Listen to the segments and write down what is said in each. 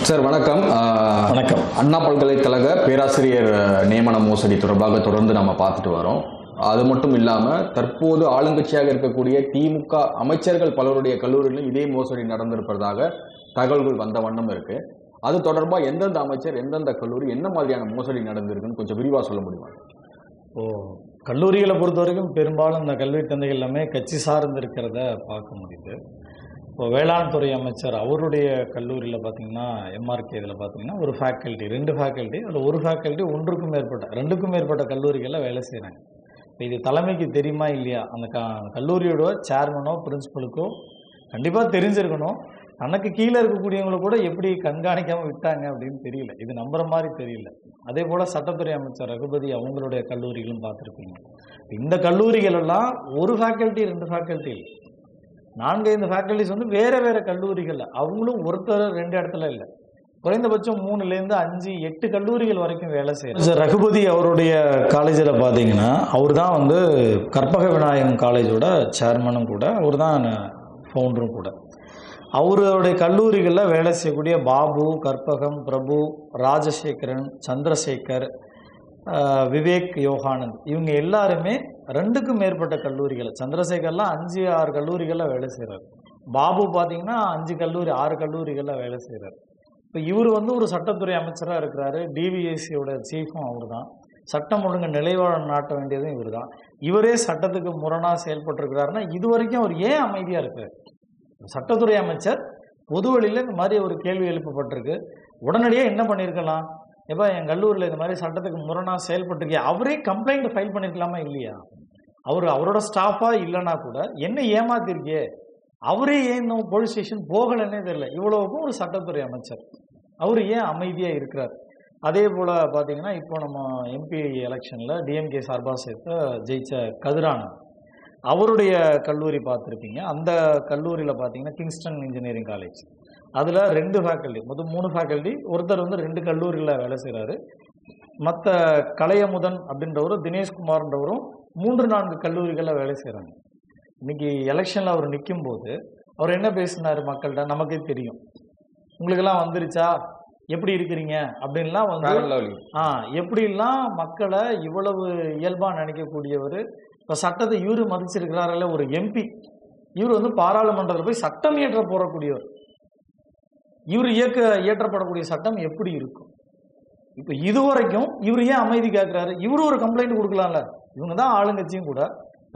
Sir வணக்கம். வணக்கம். அண்ணா பல்கலைக்கழக பேராசிரியர் நியமன மோசடி தொடர்பாக தொடர்ந்து நம்ம பார்த்துட்டு வரோம். அது மட்டும் இல்லாமல் தற்போது ஆளுங்கட்சியாக இருக்கக்கூடிய திமுக அமைச்சர்கள் பலருடைய கல்லூரியிலும் இதே மோசடி நடந்திருப்பதாக தகவல்கள் வந்த வண்ணம் இருக்கு. அது தொடர்பாக எந்தெந்த அமைச்சர் எந்தெந்த கல்லூரி என்ன மாதிரியான மோசடி நடந்திருக்குன்னு கொஞ்சம் விரிவாக சொல்ல முடியுமா? கல்லூரிகளை பொறுத்த வரைக்கும் பெரும்பாலும் இந்த கல்வி தந்தைகள் எல்லாமே கட்சி சார்ந்து இருக்கிறத பார்க்க முடியுது. இப்போ வேளாண் துறை அமைச்சர் அவருடைய கல்லூரியில் பார்த்தீங்கன்னா எம்ஆர்கே இதில் பார்த்தீங்கன்னா ஒரு ஃபேக்கல்ட்டி, 2 ஃபேக்கல்ட்டி, அதில் ஒரு ஃபேக்கல்ட்டி ஒன்றுக்கும் மேற்பட்ட 2க்கும் மேற்பட்ட கல்லூரிகளில் வேலை செய்கிறாங்க. இப்போ இது தலைமைக்கு தெரியுமா இல்லையா? அந்த கல்லூரியோட சேர்மனோ பிரின்சிபலுக்கோ கண்டிப்பாக தெரிஞ்சிருக்கணும். தனக்கு கீழே இருக்கக்கூடியவங்களை கூட எப்படி கண்காணிக்காமல் விட்டாங்க அப்படின்னு தெரியல. இது நம்புற மாதிரி தெரியல. அதே போல் சட்டத்துறை அமைச்சர் ரகுபதி அவங்களுடைய கல்லூரிகளும் பார்த்துருப்பீங்க. இந்த கல்லூரிகள் எல்லாம் ஒரு ஃபேக்கல்ட்டி 2 ஃபேக்கல்ட்டி 4-5 ஃபேக்கல்ட்டிஸ் வந்து வேறு வேறு கல்லூரிகளில், அவங்களும் ஒருத்தர் 2 இடத்துல இல்லை, குறைந்தபட்சம் 3லேருந்து 5, 8 கல்லூரிகள் வரைக்கும் வேலை செய்கிறார். ரகுபதி அவருடைய காலேஜில் பார்த்தீங்கன்னா அவர் தான் வந்து கற்பக விநாயகம் காலேஜோட சேர்மனும் கூட, அவர் தான் ஃபவுண்டரும் கூட. அவருடைய கல்லூரிகளில் வேலை செய்யக்கூடிய பாபு, கற்பகம், பிரபு, ராஜசேகரன், சந்திரசேகர், விவேக், யோகானந்த் இவங்க எல்லாருமே 2க்கும் மேற்பட்ட கல்லூரிகள், சந்திரசேகர்லாம் 5-6 கல்லூரிகளில் வேலை செய்கிறார். பாபு பார்த்தீங்கன்னா 5 கல்லூரி 6 கல்லூரிகளில் வேலை செய்கிறார். இப்போ இவர் வந்து ஒரு சட்டத்துறை அமைச்சராக இருக்கிறாரு. டிவிஎஸ்சியோட சீஃபும் அவர் தான். சட்டம் ஒழுங்கு நிலைவாழ நாட்ட வேண்டியதும் இவர் தான். இவரே சட்டத்துக்கு முரணாக செயல்பட்டுருக்கிறாருன்னா இது வரைக்கும் அவர் ஏன் அமைதியாக இருக்கார்? சட்டத்துறை அமைச்சர் பொது வழியில் இந்த மாதிரி ஒரு கேள்வி எழுப்பப்பட்டிருக்கு. உடனடியாக என்ன பண்ணியிருக்கலாம்? எப்போ என் கல்லூரியில் இந்த மாதிரி சட்டத்துக்கு முரணாக செயல்பட்டிருக்கே, அவரே கம்ப்ளைண்ட் ஃபைல் பண்ணியிருக்கலாமா இல்லையா? அவரோட ஸ்டாஃபாக இல்லைன்னா கூட என்ன ஏமாத்திருக்கே, அவரே ஏன் இன்னும் போலீஸ் ஸ்டேஷன் போகலைன்னே தெரியல. இவ்வளவுக்கும் ஒரு சட்டத்துறை அமைச்சர் அவர் ஏன் அமைதியாக இருக்கிறார்? அதே போல் பார்த்தீங்கன்னா இப்போ நம்ம எம்பி எலெக்ஷனில் டிஎம்கே சார்பாக சேர்த்து ஜெயிச்ச கதிரானந்த் அவருடைய கல்லூரி பார்த்துருப்பீங்க. அந்த கல்லூரியில் பார்த்தீங்கன்னா கிங்ஸ்டன் இன்ஜினியரிங் காலேஜ், அதில் 2 ஃபேக்கல்ட்டி, மொத்தம் 3 ஃபேக்கல்ட்டி, ஒருத்தர் வந்து 2 கல்லூரியில் வேலை செய்கிறாரு. மற்ற கலையமுதன் அப்படின்றவரும் தினேஷ்குமார்ன்றவரும் 3-4 கல்லூரிகளில் வேலை செய்கிறாங்க. இன்னைக்கு எலெக்ஷனில் அவர் நிற்கும் போது அவர் என்ன பேசினார் மக்கள்கிட்ட நமக்கே தெரியும். உங்களுக்கெல்லாம் வந்துருச்சா, எப்படி இருக்கிறீங்க அப்படின்லாம் வந்து எப்படிலாம் மக்களை இவ்வளவு இயல்பாக நினைக்கக்கூடியவர். இப்போ சட்டத்தை இவரு மதிச்சிருக்கிறாரில்ல, ஒரு எம்பி, இவர் வந்து பாராளுமன்றத்தில் போய் சட்டம் இயற்ற போறக்கூடியவர். இவர் இயற்றப்படக்கூடிய சட்டம் எப்படி இருக்கும்? இப்போ இதுவரைக்கும் இவர் ஏன் அமைதி கேட்கிறாரு? இவரு ஒரு கம்ப்ளைண்ட் கொடுக்கலாம்ல. இவங்க தான் ஆளுங்கட்சியும் கூட.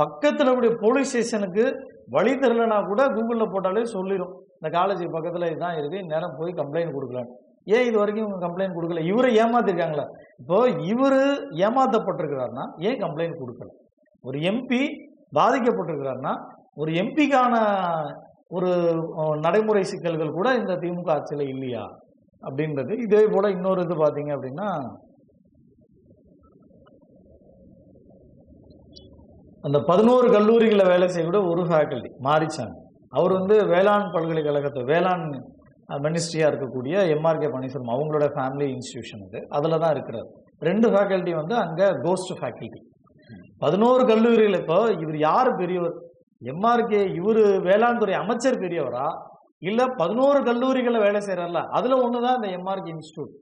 பக்கத்தில் கூடிய போலீஸ் ஸ்டேஷனுக்கு வழி தெரியலனா கூட கூகுளில் போட்டாலே சொல்லிடும், இந்த காலேஜ் பக்கத்தில் இதுதான் இருக்கு, நேரம் போய் கம்ப்ளைண்ட் கொடுக்கலாம். ஏன் இது வரைக்கும் இவங்க கம்ப்ளைண்ட் கொடுக்கல? இவரை ஏமாத்திருக்காங்களா? இப்போ இவர் ஏமாத்தப்பட்டிருக்கிறாருன்னா ஏன் கம்ப்ளைண்ட் கொடுக்கல? ஒரு எம்பி பாதிக்கப்பட்டிருக்கிறாருன்னா ஒரு எம்பிக்கான ஒரு நடைமுறை சிக்கல்கள் கூட இந்த திமுக ஆட்சியில் இல்லையா அப்படின்றது. இதே போல இன்னொரு இது பார்த்தீங்க அப்படின்னா, அந்த 11 கல்லூரிகளில் வேலை செய்யக்கூடிய ஒரு ஃபேக்கல்ட்டி மாரிச்சாமி, அவர் வந்து வேளாண் பல்கலைக்கழகத்தை வேளாண் மினிஸ்ட்ரியாக இருக்கக்கூடிய எம்ஆர்கே பன்னீர்செல்வம் அவங்களோட ஃபேமிலி இன்ஸ்டிடியூஷன் இது, அதில் தான் இருக்கிறார். 2 ஃபேக்கல்ட்டி வந்து அங்கே கோஸ்ட் ஃபேக்கல்ட்டி. 11 கல்லூரிகள். இப்போ இவர் யார் பெரியவர்? எம்ஆர்கே இவர் வேளாண் துறை அமைச்சர் பெரியவரா, இல்லை 11 கல்லூரிகளில் வேலை செய்கிறார்ல அதில் ஒன்று தான் இந்த எம்ஆர்கே இன்ஸ்டியூட்,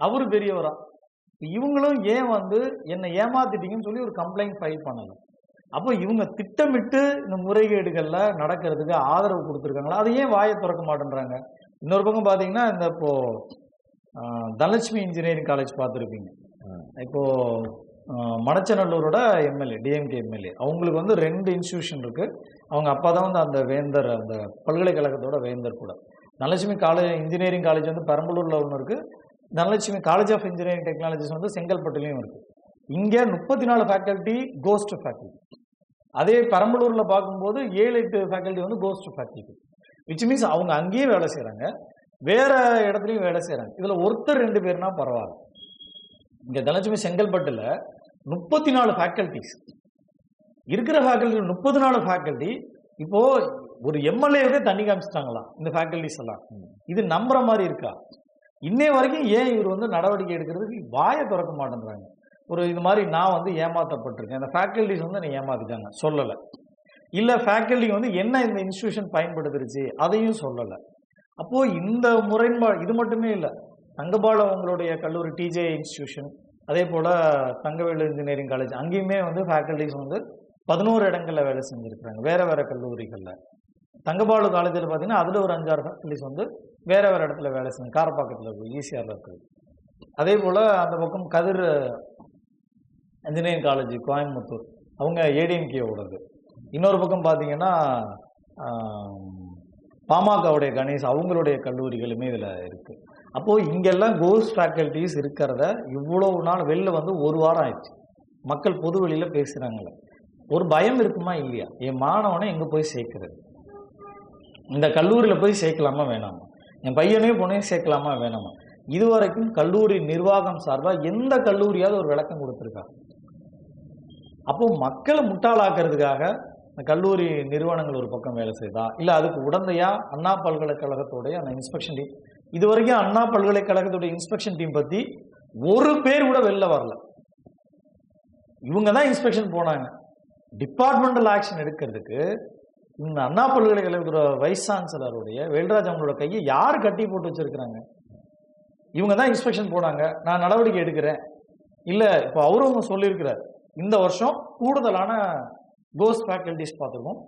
அவர் பெரியவரா? இவங்களும் ஏன் வந்து என்னை ஏமாத்திட்டீங்கன்னு சொல்லி ஒரு கம்ப்ளைண்ட் ஃபைல் பண்ணலை? அப்போ இவங்க திட்டமிட்டு இந்த முறைகேடுகளில் நடக்கிறதுக்கு ஆதரவு கொடுத்துருக்காங்களா? அதை ஏன் வாயை திறக்க மாட்டேன்றாங்க? இன்னொரு பக்கம் பார்த்தீங்கன்னா இந்த இப்போது தனலட்சுமி இன்ஜினியரிங் காலேஜ் பார்த்துருப்பீங்க. இப்போது மணச்சநல்லூரோட எம்எல்ஏ, டிஎம்கே எம்எல்ஏ, அவங்களுக்கு வந்து 2 இன்ஸ்டியூஷன் இருக்குது. அவங்க அப்பா தான் வந்து அந்த வேந்தர், அந்த பல்கலைக்கழகத்தோட வேந்தர் கூட. தனலட்சுமி இன்ஜினியரிங் காலேஜ் வந்து பெரம்பலூரில் ஒன்று இருக்குது. Dhanalakshmi college of engineering technologies வந்து செங்கல்பட்டுலேயும் இருக்குது. இங்கே 34 ஃபேக்கல்ட்டி கோஸ்ட் ஃபேக்கல்ட்டி. அதே பெரம்பலூரில் பார்க்கும்போது 7-8 ஃபேக்கல்ட்டி வந்து கோஸ்ட் ஃபேக்கல்ட்டி. விச் மீன்ஸ் அவங்க அங்கேயும் வேலை செய்கிறாங்க, வேறு இடத்துலையும் வேலை செய்கிறாங்க. இதில் ஒருத்தர் 2 பேர்னா பரவாயில்ல. இங்கே தனலட்சுமி செங்கல்பட்டில் 34 ஃபேக்கல்ட்டிஸ் இருக்கிற ஃபேக்கல்ட்டி, 34 ஃபேக்கல்ட்டி. இப்போது ஒரு எம்எல்ஏவே தண்ணி காமிச்சிட்டாங்களா இந்த ஃபேக்கல்ட்டிஸ் எல்லாம்? இது நம்புற மாதிரி இருக்கா? இன்னே வரைக்கும் ஏன் இவர் வந்து நடவடிக்கை எடுக்கிறதுக்கு வாயை திறக்க மாட்டேன்றாங்க? ஒரு இது மாதிரி நான் வந்து ஏமாற்றப்பட்டிருக்கேன், அந்த ஃபேக்கல்ட்டிஸ் வந்து என்னை ஏமாத்திட்டாங்க சொல்லலை. இல்லை ஃபேக்கல்ட்டி வந்து என்ன இந்த இன்ஸ்டியூஷன் பயன்படுத்துருச்சு அதையும் சொல்லலை. அப்போது இந்த முரண்பாடு இது மட்டுமே இல்லை, தங்கபால் அவங்களுடைய கல்லூரி டிஜே இன்ஸ்டிடியூஷன், அதே போல் தங்கவேலு இன்ஜினியரிங் காலேஜ், அங்கேயுமே வந்து ஃபேக்கல்டிஸ் வந்து 11 இடங்களில் வேலை செஞ்சுருக்குறாங்க வேறு வேறு கல்லூரிகளில். தங்கபாலு காலேஜில் பார்த்தீங்கன்னா அதில் ஒரு 5-6 ஃபேக்கல்டிஸ் வந்து வேறு வேறு இடத்துல வேலை செஞ்சு, காரப்பாக்கத்தில் இருக்குது, ஈசிஆரில் இருக்குது. அதே போல் அந்த பக்கம் கதிர் இன்ஜினியரிங் காலேஜ் கோயம்புத்தூர், அவங்க ஏடிஎம்கேவோடது. இன்னொரு பக்கம் பார்த்தீங்கன்னா பாமகவுடைய கணேஷ் அவங்களுடைய கல்லூரிகளுமே இதில் இருக்குது. அப்போது இங்கெல்லாம் கோஸ்ட் ஃபேக்கல்டிஸ் இருக்கிறத இவ்வளோ நாள் வெளில வந்து ஒரு வாரம் ஆயிடுச்சு, மக்கள் பொது வெளியில் பேசுகிறாங்களே. ஒரு பயம் இருக்குமா இல்லையா? என் மாணவனை எங்கே போய் சேர்க்கறது, இந்த கல்லூரியில் போய் சேர்க்கலாமா வேணாமா, என் பையனையும் பொண்ணையும் சேர்க்கலாமா வேணாமா? இதுவரைக்கும் கல்லூரி நிர்வாகம் சார்பாக எந்த கல்லூரியாவது ஒரு விளக்கம் கொடுத்துருக்காங்க? அப்போது மக்களை முட்டாளாக்குறதுக்காக இந்த கல்லூரி நிறுவனங்கள் ஒரு பக்கம் வேலை செய்தா, இல்லை அதுக்கு உடந்தையாக அண்ணா பல்கலைக்கழகத்துடைய அந்த இன்ஸ்பெக்ஷன் டீம், இது வரைக்கும் அண்ணா பல்கலைக்கழகத்துடைய இன்ஸ்பெக்ஷன் டீம் பற்றி ஒரு பேர் கூட வெளில வரல. இவங்க தான் இன்ஸ்பெக்ஷன் போனாங்க. டிபார்ட்மெண்டல் ஆக்ஷன் எடுக்கிறதுக்கு இந்த அண்ணா பல்கலைக்கழகத்தோட வைஸ் சான்சலருடைய வேல்ராஜ் அவங்களோட கையை யார் கட்டி போட்டு வச்சிருக்கிறாங்க? இவங்க தான் இன்ஸ்பெக்ஷன் போனாங்க, நான் நடவடிக்கை எடுக்கிறேன். இல்லை, இப்போ அவரும் சொல்லியிருக்கிறார், இந்த வருஷம் கூடுதலான கோஸ்ட் ஃபேக்கல்டிஸ் பார்த்துருக்கோம்,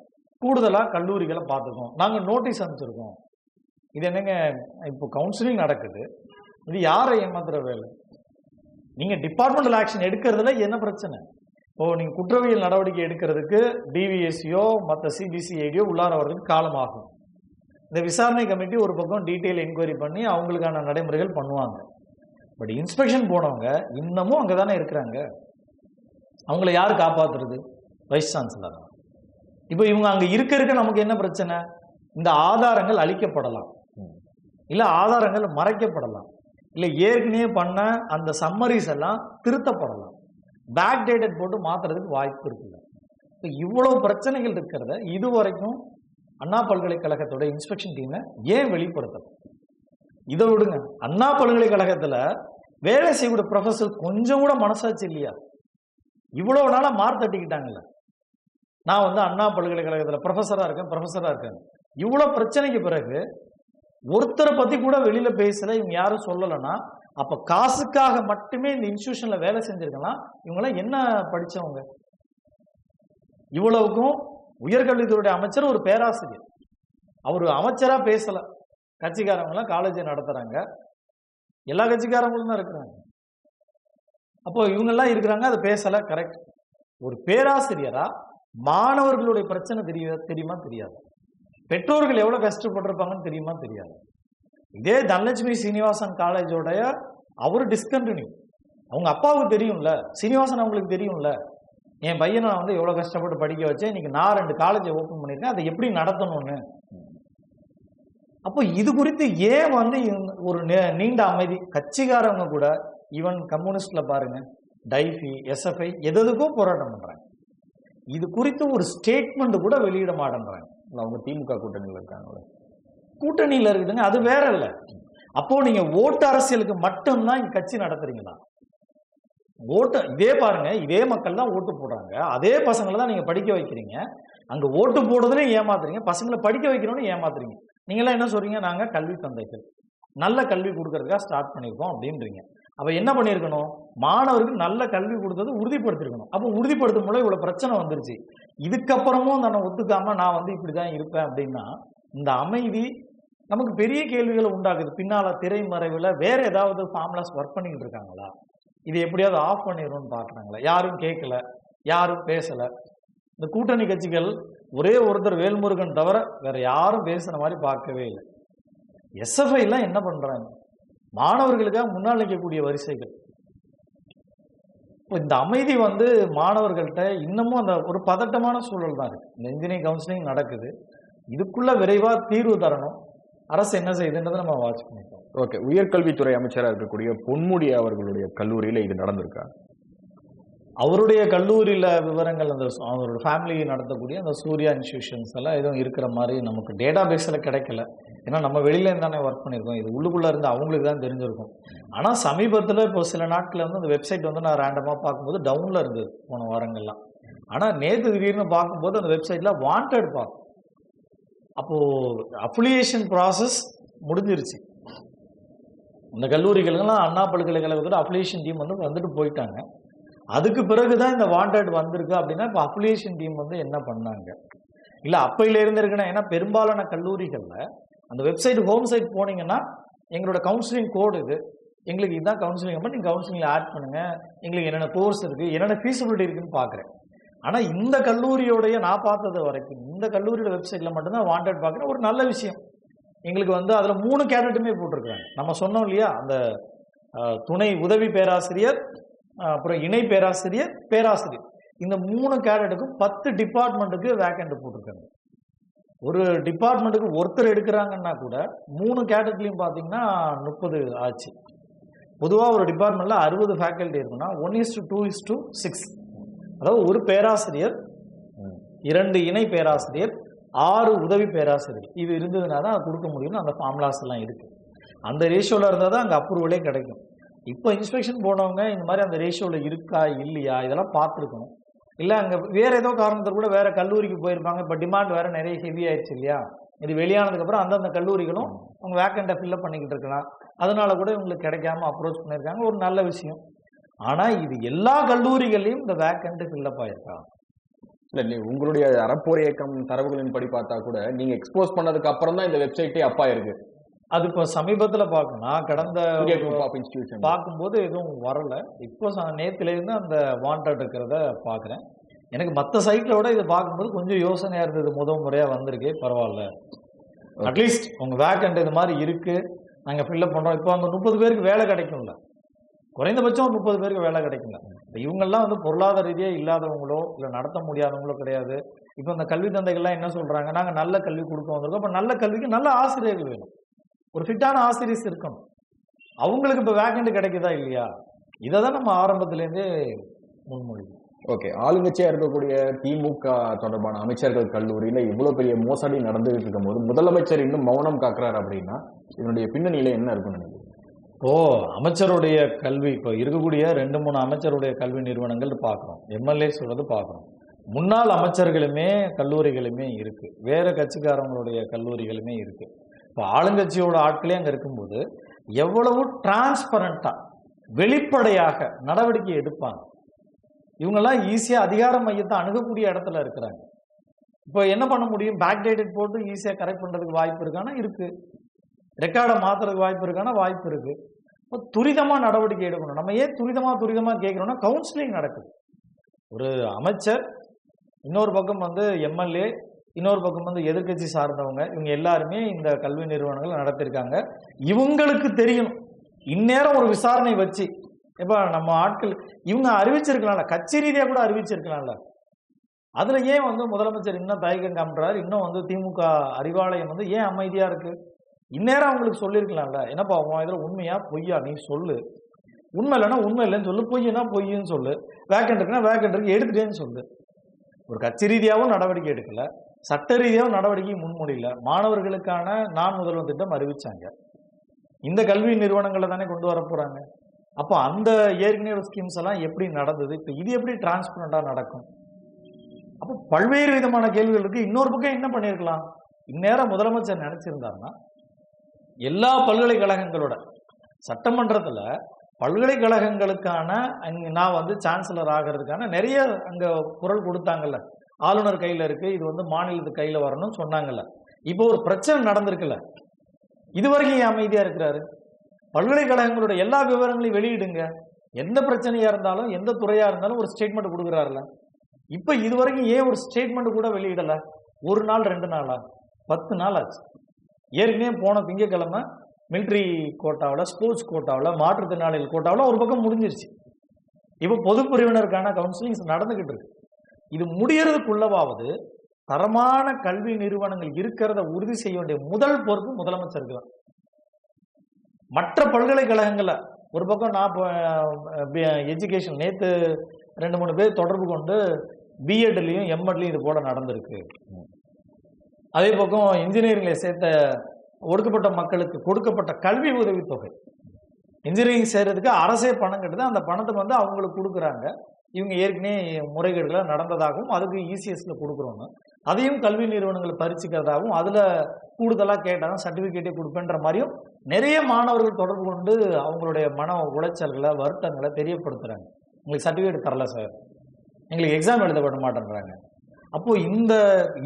கூடுதலாக கல்லூரிகளை பார்த்துருக்கோம், நாங்கள் நோட்டீஸ் அனுப்பிச்சிருக்கோம். இது என்னங்க, இப்போ கவுன்சிலிங் நடக்குது, இது யாரை ஏமாத்துற வேலை? நீங்கள் டிபார்ட்மெண்டல் ஆக்ஷன் எடுக்கிறதுல என்ன பிரச்சனை? இப்போது நீங்கள் குற்றவியல் நடவடிக்கை எடுக்கிறதுக்கு டிவிஎஸ்சியோ மற்ற சிபிசிஐடியோ உள்ளார வர்றதுக்கு காலமாகும். இந்த விசாரணை கமிட்டி ஒரு பக்கம் டீட்டெயில் என்கொயரி பண்ணி அவங்களுக்கான நடைமுறைகள் பண்ணுவாங்க. பட் இன்ஸ்பெக்ஷன் போனவங்க இன்னமும் அங்கே தானே இருக்கிறாங்க. அவங்கள யார் காப்பாற்றுறது? Vice chancellor. இப்போ இவங்க அங்கே இருக்க நமக்கு என்ன பிரச்சனை? இந்த ஆதாரங்கள் அழிக்கப்படலாம், இல்லை ஆதாரங்கள் மறைக்கப்படலாம், இல்லை ஏற்கனவே பண்ண அந்த சம்மரிஸ் எல்லாம் திருத்தப்படலாம், பேக் டேட்டட் போட்டு மாற்றுறதுக்கு வாய்ப்பு இருக்குல்ல. இப்போ இவ்வளோ பிரச்சனைகள் இருக்கிறத இதுவரைக்கும் அண்ணா பல்கலைக்கழகத்தோட இன்ஸ்பெக்ஷன் டீமை ஏன் வெளிப்படுத்தணும்? இதை விடுங்க, அண்ணா பல்கலைக்கழகத்தில் வேலை செய்யக்கூடிய ப்ரொஃபஸர் கொஞ்சம் கூட மனசாட்சி இல்லையா? இவ்வளோ நாளாக மார்க் தட்டிக்கிட்டாங்கல்ல, நான் வந்து அண்ணா பல்கலைக்கழகத்தில் ப்ரொஃபஸராக இருக்கேன். இவ்வளோ பிரச்சனைக்கு பிறகு ஒருத்தரை பற்றி கூட வெளியில் பேசலை, இவங்க யாரும் சொல்லலைன்னா அப்போ காசுக்காக மட்டுமே இந்த இன்ஸ்டிடியூஷனில் வேலை செஞ்சுருக்கலாம். இவங்களாம் என்ன படித்தவங்க? இவ்வளவுக்கும் உயர்கல்வித்துறையுடைய அமைச்சர் ஒரு பேராசிரியர், அவர் அமைச்சராக பேசலை. கட்சிக்காரங்களாம் காலேஜை நடத்துகிறாங்க, எல்லா கட்சிக்காரங்களும் தான் இருக்கிறாங்க. அப்போ இவங்கெல்லாம் இருக்கிறாங்க, அது பேசலை, கரெக்ட். ஒரு பேராசிரியராக மாணவர்களுடைய பிரச்சனை தெரியுமா தெரியாது? பெற்றோர்கள் எவ்வளோ கஷ்டப்பட்டிருப்பாங்கன்னு தெரியுமா தெரியாது? இதே தனலட்சுமி சீனிவாசன் காலேஜோடைய அவர் டிஸ்கண்டினியூ, அவங்க அப்பாவுக்கு தெரியும்ல, சீனிவாசன் அவங்களுக்கு தெரியும்ல, என் பையனை நான் வந்து எவ்வளோ கஷ்டப்பட்டு படிக்க வச்சேன், இன்னைக்கு நான் 2 காலேஜை ஓப்பன் பண்ணியிருக்கேன், அதை எப்படி நடத்தணும்னு. அப்போ இது குறித்து ஏன் வந்து ஒரு நீண்ட அமைதி? கட்சிக்காரங்க கூட ஈவன் கம்யூனிஸ்டில் பாருங்க, டைஃபி, எஸ்எஃப்ஐ எதுக்கும் போராட்டம் பண்ணுறாங்க. இது குறித்து ஒரு ஸ்டேட்மெண்ட் கூட வெளியிட மாட்டேன்றாங்க. அவங்க திமுக கூட்டணியில் இருக்காங்க. கூட்டணியில் இருக்குதுங்க, அது வேற இல்லை. அப்போ நீங்க ஓட்டு அரசியலுக்கு மட்டும்தான் இங்க கட்சி நடத்துறீங்களா? ஓட்டு இதே பாருங்க, இதே மக்கள் தான் ஓட்டு போடுறாங்க, அதே பசங்களை தான் நீங்க படிக்க வைக்கிறீங்க. அங்க ஓட்டு போடுறதுலையும் ஏமாத்துறீங்க, பசங்களை படிக்க வைக்கணும்னு ஏமாத்துறீங்க. நீங்களாம் என்ன சொல்றீங்க? நாங்க கல்வி தந்தைகள், நல்ல கல்வி கொடுக்கறதுக்காக ஸ்டார்ட் பண்ணியிருக்கோம் அப்படின்றீங்க. அப்ப என்ன பண்ணியிருக்கணும்? மாணவருக்கு நல்ல கல்வி கொடுத்தது உறுதிப்படுத்திருக்கணும். அப்போ உறுதிப்படுத்தும் மூலம் இவ்வளவு பிரச்சனை வந்துருச்சு. இதுக்கப்புறமும் நான் ஒத்துக்காம நான் வந்து இப்படிதான் இருப்பேன் அப்படின்னா இந்த அமைதி நமக்கு பெரிய கேள்விகளை உண்டாக்குது. பின்னால திரைமறைவில் வேற ஏதாவது ஃபார்முலாஸ் ஒர்க் பண்ணிக்கிட்டு இருக்காங்களா? இது எப்படியாவது ஆஃப் பண்ணிடணும்னு பார்க்குறாங்களா? யாரும் கேட்கல, யாரும் பேசலை. இந்த கூட்டணி கட்சிகள் ஒரே ஒருத்தர் வேல்முருகன் தவிர வேற யாரும் பேசுன மாதிரி பார்க்கவே இல்லை. எஸ்எஃப்ஐலாம் என்ன பண்றாங்க? மாணவர்களுக்காக முன்னால் நிற்கக்கூடிய வரிசைகள். இப்போ இந்த அமைதி வந்து மாணவர்கள்ட்ட இன்னமும் அந்த ஒரு பதட்டமான சூழல் தான் இருக்கு. இந்த இன்ஜினியரிங் கவுன்சிலிங் நடக்குது, இதுக்குள்ள விரைவாக தீர்வு தரணும். அரசு என்ன செய்யுதுன்றதை நம்ம வாட்ச் பண்ணிப்போம். ஓகே, உயர்கல்வித்துறை அமைச்சராக இருக்கக்கூடிய பொன்முடி அவர்களுடைய கல்லூரியில் இது நடந்திருக்கா? அவருடைய கல்லூரியில் விவரங்கள் அந்த அவரோட ஃபேமிலி நடத்தக்கூடிய அந்த சூர்யா இன்ஸ்டிடியூஷன்ஸ் எல்லாம் எதுவும் இருக்கிற மாதிரி நமக்கு டேட்டா பேஸில் கிடைக்கல. ஏன்னா நம்ம வெளியிலேருந்து தானே ஒர்க் பண்ணியிருக்கோம், இது உள்ளுக்குள்ளே இருந்து அவங்களுக்கு தான் தெரிஞ்சிருக்கும். ஆனால் சமீபத்தில் இப்போ சில நாட்களில் வந்து அந்த வெப்சைட் வந்து நான் ரேண்டமாக பார்க்கும்போது டவுனில் இருந்தது போன வாரங்கள்லாம். ஆனால் நேற்று திடீர்னு பார்க்கும்போது அந்த வெப்சைட்டில் வாண்டட் பார்க்கும். அப்போது அஃபிலியேஷன் ப்ராசஸ் முடிஞ்சிருச்சு. இந்த கல்லூரிகளுக்கெல்லாம் அண்ணா பல்கலைக்கழகத்தோட அஃபிலியேஷன் டீம் வந்துட்டு போயிட்டாங்க. அதுக்கு பிறகுதான் இந்த வாண்டட் வந்திருக்கு அப்படின்னா இப்போ அஃபிலியேஷன் டீம் என்ன பண்ணாங்க? இல்லை அப்பையில இருந்து இருக்குன்னா, ஏன்னா பெரும்பாலான கல்லூரிகளில் அந்த வெப்சைட் ஹோம் சைட் போனீங்கன்னா எங்களோட கவுன்சிலிங் கோடு இது, எங்களுக்கு இதுதான் கவுன்சிலிங் நம்பர், நீங்கள் கவுன்சிலிங்கில் ஆட் பண்ணுங்கள், எங்களுக்கு என்னென்ன கோர்ஸ் இருக்குது, என்னென்ன ஃபீஸிபிலிட்டி இருக்குன்னு பார்க்குறேன். ஆனால் இந்த கல்லூரியோடைய நான் பார்த்தது வரைக்கும் இந்த கல்லூரியோட வெப்சைட்டில் மட்டும்தான் வாண்டட் பார்க்குறேன். ஒரு நல்ல விஷயம், எங்களுக்கு அதில் 3 கேடட்டுமே போட்டிருக்காங்க. நம்ம சொன்னோம் இல்லையா, அந்த துணை உதவி பேராசிரியர், அப்புறம் இணை பேராசிரியர், பேராசிரியர், இந்த 3 கேடட்டுக்கும் 10 டிபார்ட்மெண்ட்டுக்கு வேக்கண்ட் போட்டிருக்காங்க. ஒரு டிபார்ட்மெண்ட்டுக்கு ஒருத்தர் எடுக்கிறாங்கன்னா கூட 3 கேடட்லையும் பார்த்தீங்கன்னா 30 ஆச்சு. பொதுவாக ஒரு டிபார்ட்மெண்ட்டில் 60 ஃபேக்கல்ட்டி இருக்குன்னா 1:2:6, அதாவது ஒரு பேராசிரியர், 2 இணை பேராசிரியர், 6 உதவி பேராசிரியர், இது இருந்ததுனா தான் அது கொடுக்க முடியும்னு அந்த ஃபார்முலாஸ் எல்லாம் இருக்குது. அந்த ரேஷியோவில் இருந்தால் தான் அங்கே அப்ரூவலே கிடைக்கும். இப்போ இன்ஸ்பெக்ஷன் போனவங்க இந்த மாதிரி அந்த ரேஷியோவில் இருக்கா இல்லையா இதெல்லாம் பார்த்துருக்கணும். இல்லை அங்கே வேறு ஏதோ காரணத்தை கூட வேறு கல்லூரிக்கு போயிருப்பாங்க. இப்போ டிமாண்ட் வேறு நிறைய ஹெவி ஆயிடுச்சு இல்லையா, இது வெளியானதுக்கப்புறம் அந்தந்த கல்லூரிகளும் அவங்க வேக்கண்ட்டை ஃபில்லப் பண்ணிக்கிட்டு இருக்கலாம். அதனால கூட இவங்களுக்கு கிடைக்காம அப்ரோச் பண்ணியிருக்காங்க, ஒரு நல்ல விஷயம். ஆனால் இது எல்லா கல்லூரிகளையும் இந்த வேக்கண்ட் ஃபில்லப் ஆயிருக்காங்க. இல்லை, உங்களுடைய அறப்போர் இயக்கம் தரவுகளின் படி பார்த்தா கூட நீங்கள் எக்ஸ்போஸ் பண்ணதுக்கு அப்புறம் தான் இந்த வெப்சைட்டே அப்பா இருக்கு. அது இப்போ சமீபத்தில் பார்க்கணும்னா கடந்த இன்ஸ்டிடியூஷன் பார்க்கும்போது எதுவும் வரலை. இப்போ நேற்றுலேருந்து அந்த வாண்டட் இருக்கிறத பார்க்குறேன். எனக்கு மற்ற சைட்டில் விட இதை பார்க்கும்போது கொஞ்சம் யோசனையாக இருந்தது. முதல் முறையாக வந்திருக்கு, பரவாயில்ல, அட்லீஸ்ட் உங்கள் வேக்கண்ட் இது மாதிரி இருக்குது, நாங்கள் ஃபில்லப் பண்ணுறோம். இப்போ அங்கே 30 பேருக்கு வேலை கிடைக்கும்ல, குறைந்தபட்சம் ஒரு 30 பேருக்கு வேலை கிடைக்குங்க. இவங்கெல்லாம் பொருளாதார ரீதியாக இல்லாதவங்களோ இல்லை நடத்த முடியாதவங்களோ கிடையாது. இப்போ இந்த கல்வி தந்தைகள்லாம் என்ன சொல்கிறாங்க, நாங்கள் நல்ல கல்வி கொடுக்க வந்திருக்கோம், இப்போ நல்ல கல்விக்கு நல்ல ஆசிரியர்கள் வேணும், ஒரு ஃபிட்டான ஆசிரியர்ஸ் இருக்கணும். அவங்களுக்கு இப்போ வேக்கண்ட் கிடைக்குதா இல்லையா, இதை தான் நம்ம ஆரம்பத்துலேருந்தே முன்மொழிவோம். ஓகே, ஆளுங்கட்சியாக இருக்கக்கூடிய திமுக தொடர்பான அமைச்சர்கள் கல்லூரியில் இவ்வளோ பெரிய மோசடி நடந்துகிட்டு இருக்கும் போது முதலமைச்சர் இன்னும் மௌனம் காக்குறாரு அப்படின்னா இதனுடைய பின்னணியில என்ன இருக்குன்னு நினைக்கிறீங்க? அமைச்சருடைய கல்வி இப்போ இருக்கக்கூடிய 2-3 அமைச்சருடைய கல்வி நிறுவனங்கள் பார்க்குறோம், எம்எல்ஏ சொல்றது பார்க்குறோம், முன்னாள் அமைச்சர்களுமே கல்லூரிகளுமே இருக்கு, வேற கட்சிக்காரங்களுடைய கல்லூரிகளுமே இருக்கு. இப்போ ஆளுங்கட்சியோட ஆட்களே அங்கே இருக்கும்போது எவ்வளவு டிரான்ஸ்பரண்டா வெளிப்படையாக நடவடிக்கை எடுப்பாங்க. இவங்கெல்லாம் ஈஸியாக அதிகார மையத்தை அணுகக்கூடிய இடத்துல இருக்கிறாங்க. இப்போ என்ன பண்ண முடியும், பேக் டேட்டட் போட்டு ஈஸியாக கரெக்ட் பண்ணுறதுக்கு வாய்ப்பு இருக்கானா இருக்கு, ரெக்கார்டை மாற்றுறதுக்கு வாய்ப்பு இருக்கானா வாய்ப்பு இருக்கு. இப்போ துரிதமாக நடவடிக்கை எடுக்கணும். நம்ம ஏன் துரிதமாக கேட்குறோம்னா கவுன்சிலிங் நடக்குது. ஒரு அமைச்சர், இன்னொரு பக்கம் எம்எல்ஏ, இன்னொரு பக்கம் எதிர்கட்சி சார்ந்தவங்க, இவங்க எல்லாருமே இந்த கல்வி நிறுவனங்கள் நடத்திருக்காங்க. இவங்களுக்கு தெரியணும், இந்நேரம் ஒரு விசாரணை வச்சு இப்போ நம்ம ஆட்கள் இவங்க அறிவிச்சிருக்கலாம்ல, கட்சி ரீதியாக கூட அறிவிச்சிருக்கலாம்ல. அதுல ஏன் முதலமைச்சர் இன்னும் தயக்கம் காட்டுறாரு, இன்னும் திமுக அறிவாலயம் ஏன் அமைதியா இருக்கு? இந்நேரம் அவங்களுக்கு சொல்லியிருக்கலாம்ல, என்னப்பா இதுல உண்மையா பொய்யா நீ சொல்லு, உண்மை இல்லைன்னா உண்மை இல்லைன்னு சொல்லு, பொய்னா பொய்ன்னு சொல்லு, வேக்கண்ட் இருக்குன்னா வேக்கண்ட் இருக்கு எடுத்துட்டேன்னு சொல்லு. ஒரு கட்சி ரீதியாகவும் நடவடிக்கை எடுக்கல, சட்ட ரீதியாகவும் நடவடிக்கை முன்மொழியல. மாணவர்களுக்கான நான் முதல்வன் திட்டம் அறிவிச்சாங்க, இந்த கல்வி நிறுவனங்களை தானே கொண்டு வர போறாங்க. அப்போ அந்த ஏற்கனவே ஸ்கீம்ஸ் எல்லாம் எப்படி நடந்தது, இப்போ இது எப்படி டிரான்ஸ்பரண்டா நடக்கும்? அப்போ பல்வேறு விதமான கேள்விகள் இருக்கு. இன்னொரு பக்கம் என்ன பண்ணியிருக்கலாம், இந்நேரம் முதலமைச்சர் நினைச்சிருந்தாருன்னா எல்லா பல்கலைக்கழகங்களோட சட்டமன்றத்துல பல்கலைக்கழகங்களுக்கான நான் சான்சலர் ஆகிறதுக்கான நிறைய அங்க குரல் கொடுத்தாங்கல்ல, ஆளுநர் கையில இருக்கு, இது மாநிலத்து கையில வரணும்னு சொன்னாங்கல்ல. இப்போ ஒரு பிரச்சனை நடந்திருக்குல்ல, இதுவரைக்கும் அமைதியா இருக்கிறாரு. பல்கலைக்கழகங்களோட எல்லா விவரங்களையும் வெளியிடுங்க, எந்த பிரச்சனையா இருந்தாலும் எந்த துறையா இருந்தாலும் ஒரு ஸ்டேட்மெண்ட் கொடுக்குறாருல. இப்ப இதுவரைக்கும் ஏன் ஒரு ஸ்டேட்மெண்ட் கூட வெளியிடல? 1 நாள் 2 நாளா 10 நாள் ஆச்சு. ஏற்கனவே போன திங்கட்கிழமை மிலிட்ரி கோட்டாவில், ஸ்போர்ட்ஸ் கோட்டாவில், மாற்றுத்திறனாளிகள் கோட்டாவில் ஒரு பக்கம் முடிஞ்சிருச்சு. இப்போ பொது பிரிவினருக்கான கவுன்சிலிங்ஸ் நடந்துகிட்டு இருக்கு. இது முடியறதுக்குள்ளவாவது தரமான கல்வி நிறுவனங்கள் இருக்கிறத உறுதி செய்ய வேண்டிய முதல் பொறுப்பு முதலமைச்சருக்கு தான். மற்ற பல்கலைக்கழகங்கள்ல ஒரு பக்கம் நான் எஜுகேஷன் நேற்று 2-3 பேர் தொடர்பு கொண்டு பிஎட்லையும் எம்எட்லையும் இது போல நடந்திருக்கு. அதே பக்கம் இன்ஜினியரிங்ல சேர்த்த ஒடுக்கப்பட்ட மக்களுக்கு கொடுக்கப்பட்ட கல்வி உதவித்தொகை, இன்ஜினியரிங் சேர்றதுக்கு அரசே பணம் கட்டுது, அந்த பணத்தை அவங்களுக்கு கொடுக்குறாங்க. இவங்க ஏற்கனவே முறைகேடுகளை நடந்ததாகவும் அதுக்கு இசிஎஸ்ல கொடுக்குறோன்னு அதையும் கல்வி நிறுவனங்களை பறிச்சுக்கிறதாகவும் அதில் கூடுதலாக கேட்டாலும் சர்டிஃபிகேட்டே கொடுப்பேன்ற மாதிரியும் நிறைய மாணவர்கள் தொடர்பு கொண்டு அவங்களுடைய மன உளைச்சல்களை வருத்தங்களை தெரியப்படுத்துகிறாங்க. எங்களுக்கு சர்டிஃபிகேட் தரல சார், எங்களுக்கு எக்ஸாம் எழுத விட மாட்டேன்றாங்க. அப்போ இந்த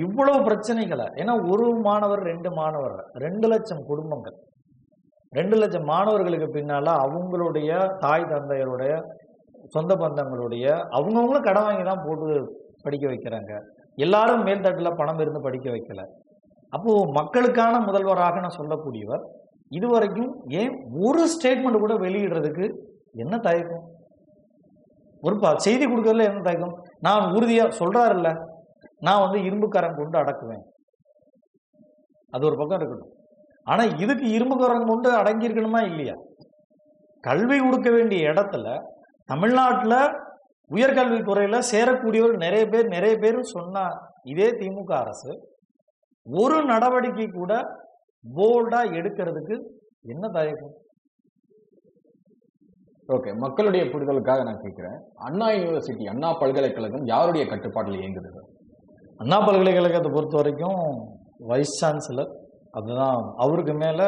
இவ்வளவு பிரச்சனைகளை, ஏன்னா ஒரு மாணவர் 2 மாணவர் 2 லட்சம் குடும்பங்கள் 2 லட்சம் மாணவர்களுக்கு பின்னால அவங்களுடைய தாய் தந்தையருடைய சொந்த பந்தங்களுடைய அவங்கவுங்களும் கடன் வாங்கி தான் போட்டு படிக்க வைக்கிறாங்க. எல்லாரும் மேல்தட்டில் பணம் இருந்து படிக்க வைக்கல. அப்போ மக்களுக்கான முதல்வராக நான் சொல்லக்கூடியவர் இதுவரைக்கும் ஏன் ஒரு ஸ்டேட்மெண்ட் கூட வெளியிடுறதுக்கு என்ன தயக்கம்? ஒரு செய்தி கொடுக்கறதுல என்ன தயக்கம்? நான் உறுதியா சொல்றாருல்ல, நான் இரும்புக்காரன் கொண்டு அடக்குவேன், அது ஒரு பக்கம் இருக்கட்டும். ஆனா இதுக்கு இரும்புக்காரன் கொண்டு அடங்கி இருக்கணுமா இல்லையா? கல்வி கொடுக்க வேண்டிய இடத்துல தமிழ்நாட்டில் உயர்கல்வித்துறையில சேரக்கூடியவர் நிறைய பேர் சொன்னா இதே திமுக அரசு ஒரு நடவடிக்கை கூட போல்டா எடுக்கிறதுக்கு என்ன தயக்கம்? ஓகே, மக்களுடைய புரிதலுக்காக நான் கேட்கிறேன், அண்ணா யூனிவர்சிட்டி, அண்ணா பல்கலைக்கழகம் யாருடைய கட்டுப்பாட்டில் இயங்குது? அண்ணா பல்கலைக்கழகத்தை பொறுத்த வரைக்கும் வைஸ் சான்சலர், அதுதான் அவருக்கு மேல